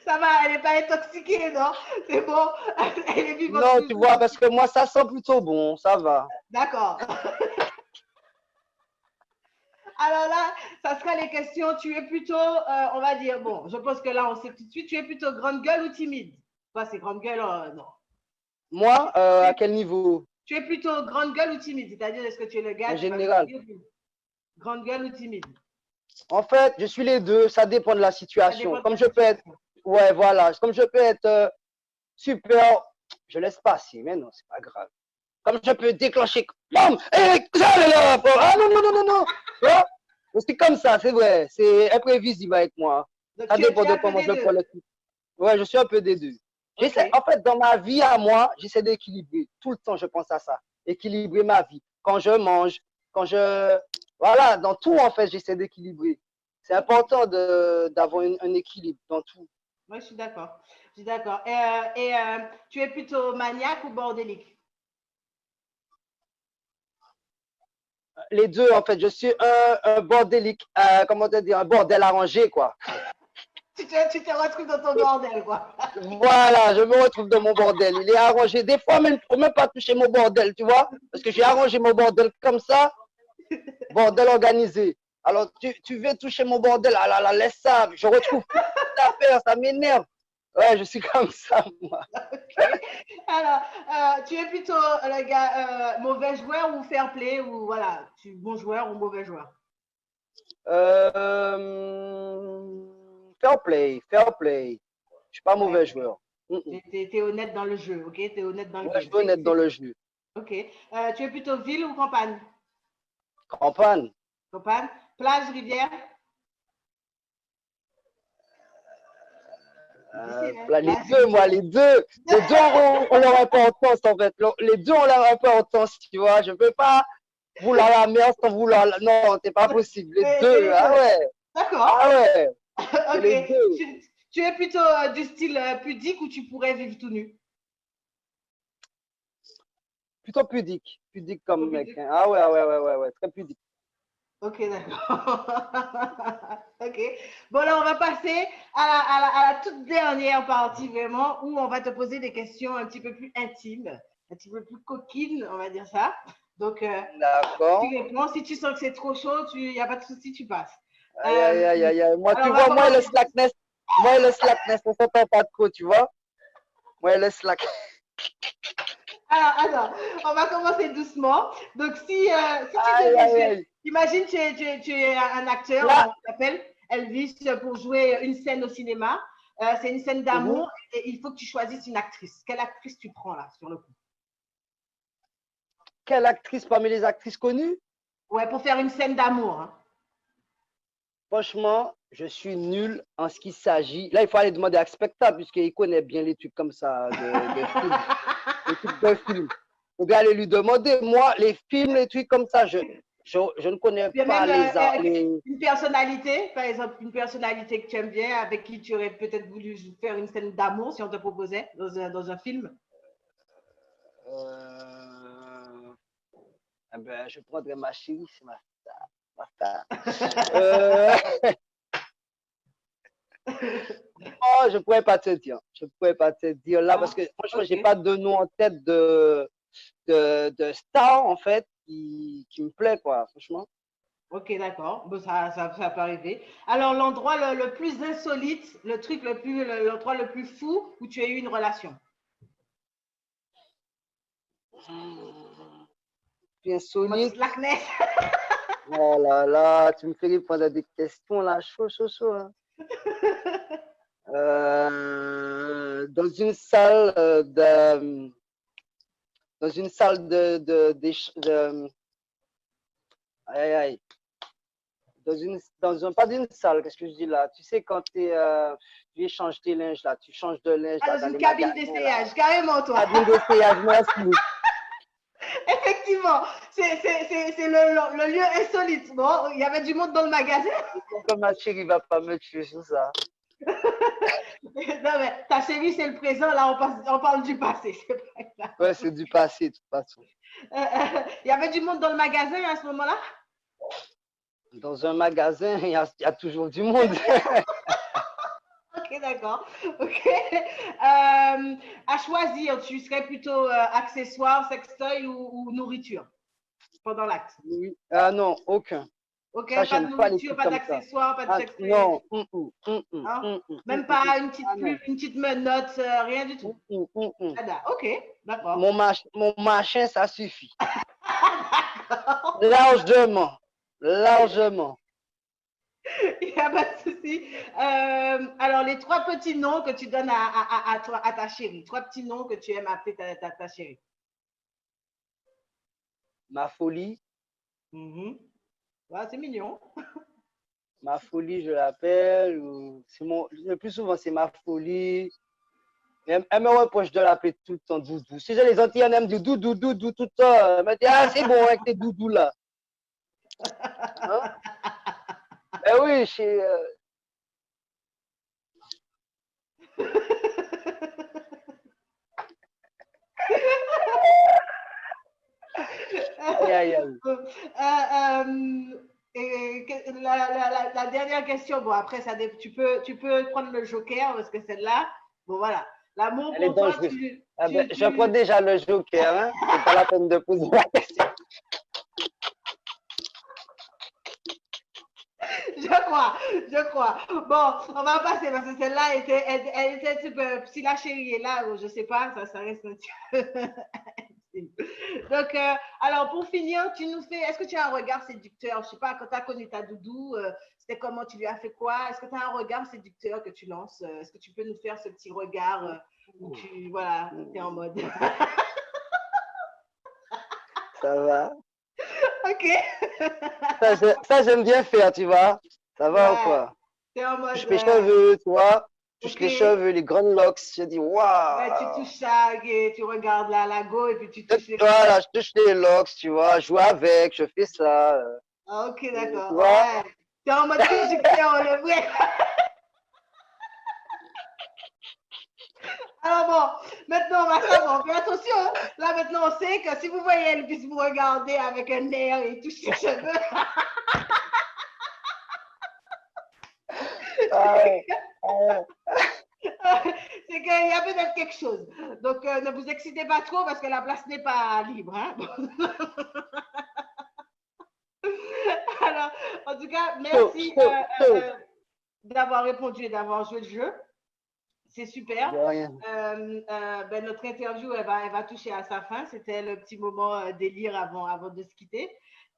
S2: Ça va, elle n'est pas intoxiquée, non? C'est bon, elle est vivante
S3: Non, tu
S2: toujours.
S3: vois, parce que moi, ça sent plutôt bon, ça va.
S2: D'accord. Alors là, ça sera les questions. Tu es plutôt, on va dire, bon, je pense que là, on sait tout de suite, tu es plutôt grande gueule ou timide? Toi, c'est grande gueule, non.
S3: Moi, à quel niveau?
S2: Tu es plutôt grande gueule ou timide? C'est-à-dire, est-ce que tu es le gars
S3: En
S2: qui va
S3: général.
S2: dire grande gueule ou timide?
S3: En fait, je suis les deux, ça dépend de la
S2: Ça
S3: situation.
S2: dépend de
S3: Comme
S2: la
S3: je peux être,
S2: situation.
S3: ouais, voilà, comme je peux être super, je laisse passer, mais non, c'est pas grave. Comme je peux déclencher, bam, ça là, ah non, non, non, non, non, tu vois, c'est comme ça, c'est vrai, c'est imprévisible avec moi.
S2: Donc,
S3: Ça
S2: tu
S3: dépend
S2: es
S3: de
S2: un peu
S3: comment
S2: des
S3: je prends
S2: deux.
S3: le truc. Ouais, je suis un peu des deux.
S2: OK.
S3: En fait, dans ma vie à moi, j'essaie d'équilibrer. Tout le temps, je pense à ça. Équilibrer ma vie. Quand je mange, quand je. Voilà, dans tout, en fait, j'essaie d'équilibrer. C'est important d'avoir un équilibre dans tout.
S2: Moi, je suis d'accord. Je suis d'accord. Tu es plutôt maniaque ou bordélique?
S3: Les deux, en fait, je suis un bordélique, comment te dire, un bordel arrangé, quoi.
S2: Tu te retrouves dans ton bordel, quoi.
S3: Voilà, je me retrouve dans mon bordel. Il est arrangé. Des fois, même, il ne faut même pas toucher mon bordel, tu vois, parce que j'ai arrangé mon bordel comme ça, bordel organisé. Alors, tu veux toucher mon bordel, ah là là, laisse ça, je retrouve plus d'affaires, ça m'énerve. Ouais, je suis comme ça, moi.
S2: OK. Alors, tu es plutôt le gars mauvais joueur ou fair play ou voilà, tu es bon joueur ou mauvais joueur?
S3: Fair play, fair play. Je suis pas
S2: Ouais.
S3: mauvais joueur.
S2: Tu es honnête dans le jeu, OK? Tu es honnête dans le
S3: Ouais, je
S2: game.
S3: suis honnête dans le jeu.
S2: OK. Tu es plutôt ville ou campagne?
S3: Campagne.
S2: Campagne. Plage, rivière? Difficile, hein?
S3: Les
S2: Plage,
S3: deux, moi,
S2: rivière.
S3: les deux. Les deux ont leur importance, en fait. Les deux ont leur importance, tu vois. Je ne peux pas vouloir la mer sans vouloir la... Non, c'est pas possible. Les
S2: C'est
S3: deux,
S2: les
S3: ah
S2: deux.
S3: ouais. Ah
S2: D'accord.
S3: ouais, c'est les
S2: OK.
S3: deux.
S2: Tu es plutôt du style pudique ou tu pourrais vivre tout nu?
S3: Plutôt pudique. Pudique
S2: Plutôt
S3: comme mec.
S2: pudique.
S3: Hein. Ah ouais, ouais, ouais, ouais, ouais. Très pudique.
S2: Ok, d'accord. Ok. Bon, là, on va passer à la toute dernière partie, vraiment, où on va te poser des questions un petit peu plus intimes, un petit peu plus coquines, on va dire ça. Donc, tu
S3: D'accord.
S2: réponds. Si tu sens que c'est trop chaud, il n'y a pas de souci, tu passes.
S3: Aïe, aïe, aïe, aïe, aïe. Moi,
S2: Alors,
S3: tu
S2: on va
S3: vois,
S2: commencer.
S3: moi, le slackness, on s'entend pas trop, tu vois. Moi, le slack.
S2: Alors, on va commencer doucement. Donc, si tu
S3: Aïe,
S2: devais
S3: aïe,
S2: jouer,
S3: aïe.
S2: imagine tu es un acteur,
S3: Là,
S2: on t'appelle Elvis pour jouer une scène au cinéma. C'est une scène
S3: mhm.
S2: d'amour et il faut que tu choisisses une actrice. Quelle actrice tu prends là, sur le coup?
S3: Quelle actrice parmi les actrices connues?
S2: Ouais, pour faire une scène d'amour. Hein.
S3: Franchement, je suis nul en ce qui s'agit. Là, il faut aller demander à Specta, puisqu'il connaît bien les trucs comme ça de films. Les trucs de films. Il faut aller lui demander. Moi, les films, les trucs comme ça, je ne connais
S2: Il y a
S3: pas
S2: même
S3: les
S2: une personnalité, par exemple, une personnalité que tu aimes bien, avec qui tu aurais peut-être voulu faire une scène d'amour si on te proposait dans un film.
S3: eh ben, je prendrais ma chérie, c'est ma star. Euh, oh, je pourrais pas te dire. Je pourrais pas te dire là parce que franchement, j'ai
S2: Ok,
S3: pas de nom en tête de star en fait qui me plaît quoi, franchement.
S2: ok, d'accord. Bon, ça peut arriver. Alors, l'endroit le plus insolite, le truc l'endroit le plus fou où tu as eu une relation.
S3: Bien
S2: En mode
S3: solide.
S2: slackness.
S3: Oh là là, tu me fais répondre à des questions là, chaud, chaud, chaud, hein. Dans une salle dans une salle aïe, aïe, pas d'une salle, qu'est-ce que je dis là? Tu sais, quand tu échanges tes linges là, tu changes de linge
S2: Ah,
S3: là,
S2: dans
S3: dans
S2: une
S3: les
S2: cabine
S3: magasins là.
S2: d'essayage, carrément, toi.
S3: Cabine d'essayage, merci.
S2: Effectivement, c'est le lieu insolite. Bon, il y avait du monde dans le magasin.
S3: Comme ma chérie va pas me tuer sur ça.
S2: Non, mais ta chérie, c'est le présent. Là, on parle du passé. C'est pas grave.
S3: Ouais, c'est du passé, de toute façon.
S2: Il y avait du monde dans le magasin à ce moment-là?
S3: Dans un magasin, il y a toujours du monde.
S2: Ok, d'accord. Ok. À choisir, tu serais plutôt accessoire, sextoy ou nourriture pendant l'acte?
S3: Oui. Ah non, aucun.
S2: Ok,
S3: Ça,
S2: pas de
S3: j'aime pas les
S2: nourriture,
S3: trucs
S2: pas
S3: comme ça.
S2: d'accessoires, pas de
S3: Ah
S2: sextoy,
S3: non,
S2: hein? Même pas une petite
S3: Ah non.
S2: plume, une petite menotte, rien du tout. Ah, ok, d'accord.
S3: Mon machin, ça suffit. Largement. Largement.
S2: Il n'y a pas de souci. Alors, les trois petits noms que tu donnes à ta chérie, trois petits noms que tu aimes appeler ta chérie.
S3: Ma folie.
S2: Ouais, c'est mignon.
S3: Ma folie, je l'appelle. Le plus souvent, c'est ma folie. Elle me reproche de l'appeler tout le temps doudou. Si j'ai les Antilles, elle me dit doudou, doudou, tout le temps. Elle me dit, ah, c'est bon avec tes doudous là. Hein? Ben oui, aïe, aïe, aïe.
S2: La dernière question, bon, après, tu peux prendre le joker parce que celle-là, bon, voilà. L'amour
S3: Elle est
S2: pour toi,
S3: dangereuse. Ah ben, je prends déjà le joker, hein. C'est pas la peine de poser la question.
S2: je crois. Bon, on va passer parce que celle-là elle était super. Si la chérie est là, je sais pas, ça reste un petit peu. Donc, alors pour finir, est-ce que tu as un regard séducteur? Je sais pas, quand tu as connu ta doudou, c'était comment, tu lui as fait quoi? Est-ce que tu as un regard séducteur que tu lances? Est-ce que tu peux nous faire ce petit regard où voilà, tu es en mode.
S3: Ça va.
S2: Ok.
S3: Ça, j'aime bien faire, tu vois. Ça va ou
S2: Ouais,
S3: quoi?
S2: tu es en
S3: Touche
S2: mode.
S3: mes cheveux, tu vois. Touche
S2: Ok.
S3: les cheveux, les grandes locks. Je dis,
S2: Ouais, tu
S3: waouh.
S2: touches ça, et tu regardes la go et puis tu touches les
S3: Voilà, je touche les locks, tu vois. Je joue avec, je fais ça.
S2: Ah, ok,
S3: Tu
S2: d'accord.
S3: vois.
S2: Ouais. Tu es en mode séduction, le vrai. Alors bon, maintenant on va savoir. Fais attention. Là maintenant on sait que si vous voyez elle puisse vous regarder avec un air et toucher les cheveux,
S3: Ah ouais.
S2: c'est qu'il y a peut-être quelque chose. Donc ne vous excitez pas trop parce que la place n'est pas libre. Hein. Alors, en tout cas,
S3: Chaud,
S2: merci
S3: chaud, chaud.
S2: d'avoir répondu et d'avoir joué le jeu. C'est super.
S3: De rien.
S2: Ben, notre interview, elle va toucher à sa fin. C'était le petit moment délire avant de se quitter.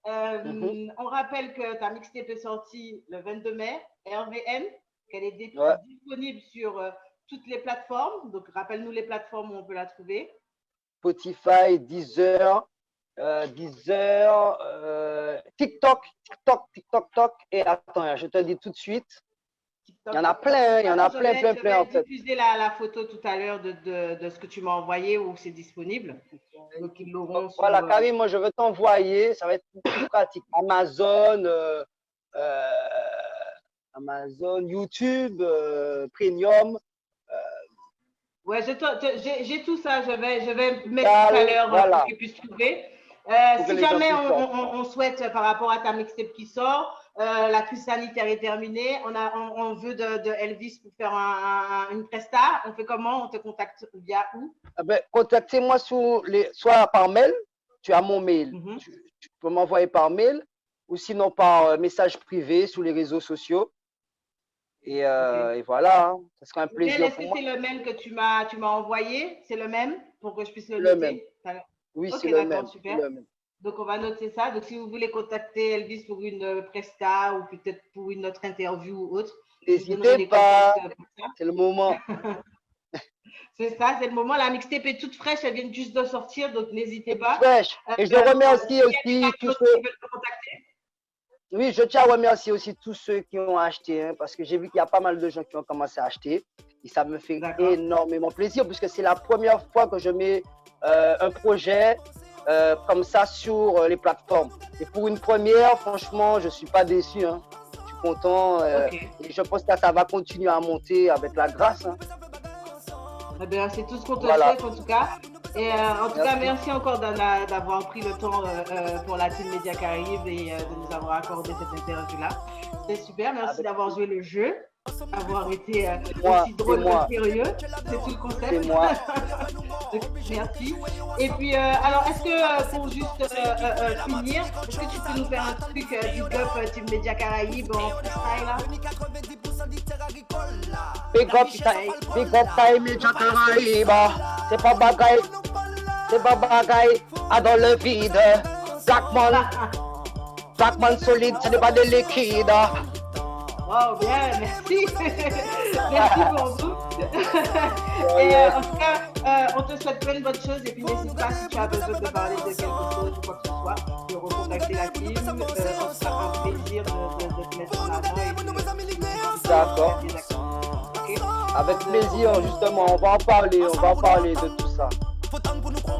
S2: On rappelle que ta mixtape est sortie le 22 mai, RVN, qu'elle est
S3: Ouais.
S2: disponible sur toutes les plateformes. Donc, rappelle-nous les plateformes où on peut la trouver.
S3: Spotify, Deezer, TikTok. Et attends, je te dis tout de suite.
S2: TikTok.
S3: Il y en a plein, il y en a
S2: Je
S3: plein,
S2: vais-
S3: plein,
S2: je
S3: plein, en
S2: vais
S3: fait.
S2: diffuser la photo tout à l'heure de ce que tu m'as envoyé où c'est disponible. Donc, ils l'auront sur.
S3: Voilà, Karim, moi, je veux t'envoyer. Ça va être plus pratique. Amazon, YouTube, Premium.
S2: Ouais, j'ai tout ça. Je vais mettre
S3: Gal,
S2: tout à l'heure
S3: voilà.
S2: pour qu'ils puissent trouver.
S3: Pour que
S2: Si
S3: les gens
S2: jamais
S3: puissent voir.
S2: on souhaite, par rapport à ta mixtape qui sort, la crise sanitaire est terminée, on veut de Elvis pour faire une presta, on fait comment? On te contacte via où?
S3: Eh ben, contactez-moi soit par mail, tu as mon mail.
S2: Mhm.
S3: Tu peux m'envoyer par mail ou sinon par message privé sur les réseaux sociaux. Et, et voilà, hein. Ce sera un plaisir
S2: Est-ce
S3: pour
S2: que
S3: moi.
S2: c'est le même que tu m'as envoyé? C'est le même pour que je puisse le
S3: Le
S2: noter?
S3: Oui,
S2: Ok,
S3: c'est le
S2: d'accord,
S3: même.
S2: super.
S3: Le même.
S2: Donc, on va noter ça. Donc, si vous voulez contacter Elvis pour une presta ou peut-être pour une autre interview ou autre, je vous donnerai
S3: N'hésitez
S2: les
S3: pas,
S2: contacts pour ça.
S3: c'est le moment.
S2: C'est ça, c'est le moment. La mixtape est toute fraîche, elle vient juste de sortir, donc n'hésitez pas.
S3: Fraîche. Et je remercie aussi tous ceux.
S2: Qui veulent te contacter.
S3: Oui, je tiens à remercier aussi tous ceux qui ont acheté, hein, parce que j'ai vu qu'il y a pas mal de gens qui ont commencé à acheter. Et ça me fait énormément plaisir, puisque c'est la première fois que je mets un projet comme ça sur les plateformes. Et pour une première, franchement, je ne suis pas déçu. Hein. Je suis content. Et je pense que ça va continuer à monter avec la grâce. Hein.
S2: Eh bien, c'est tout ce qu'on te souhaite en tout cas. Et en tout cas, merci encore d'avoir pris le temps pour la Team Média Caraïbes et de nous avoir accordé cette interview-là. C'était super. Merci d'avoir joué le jeu, avoir été aussi drôle que sérieux. C'est tout le concept.
S3: C'est moi.
S2: Merci. Et puis, alors, est-ce que pour juste finir, est-ce que tu peux nous faire un truc du up Team Média Caraïbes en freestyle là?
S3: Big up Team Média Caraïbes. C'est pas bagaille. C'est pas bagaille à dans le vide. Blackman solide, ce n'est pas de liquide.
S2: Oh, bien, merci. Merci pour tout. Et en tout cas, on te souhaite plein de bonnes choses. Et puis, n'hésite pas si tu as besoin de parler de quelque chose ou quoi que ce soit, de recontacter la team. On sera un plaisir de te mettre en avant.
S3: D'accord.
S2: Okay.
S3: Avec plaisir, justement, on va en parler de tout ça.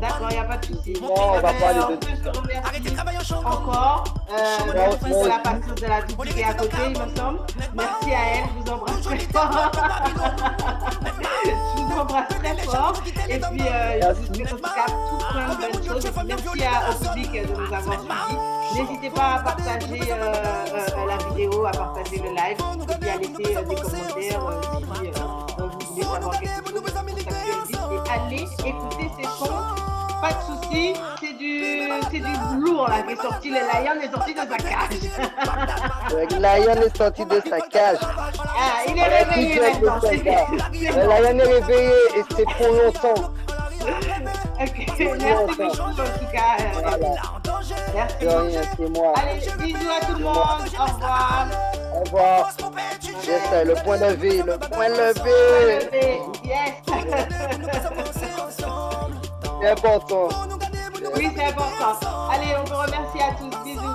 S2: D'accord, il n'y a pas de souci.
S3: On va parler de tout ça.
S2: Merci encore. C'est la patience de la vie qui est à côté, il me semble. Merci à elle, je vous embrasse très fort. Je vous embrasse très fort. Et puis, j'espère en tout cas tout plein de bonnes choses. Merci au public de nous avoir suivis. N'hésitez pas à partager la vidéo, à partager le live, et puis à laisser des commentaires si vous voulez savoir quelque chose. Et allez écouter ces sons. Pas de soucis, c'est du lourd là qui est sorti. Le Lion est sorti de sa cage.
S3: Le Lion est sorti de sa cage.
S2: Ah, il est réveillé maintenant.
S3: Le Lion est réveillé et c'est pour longtemps.
S2: Ok, merci beaucoup en tout cas. Merci.
S3: De rien, c'est moi.
S2: Allez, bisous à tout le monde. Au revoir.
S3: Au revoir. Yes, le point levé, le point levé.
S2: Yes.
S3: C'est important.
S2: Oui, c'est important. Allez, on vous remercie à tous. Bisous.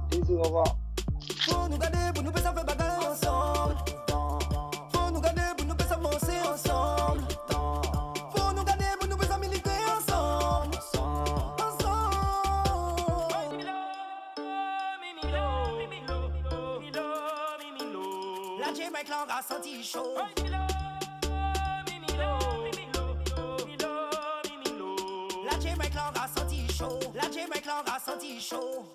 S3: Bisous, au revoir.
S1: La J-Mac l'aura senti chaud. La J-Mac l'aura senti chaud. La J-Mac l'aura senti chaud.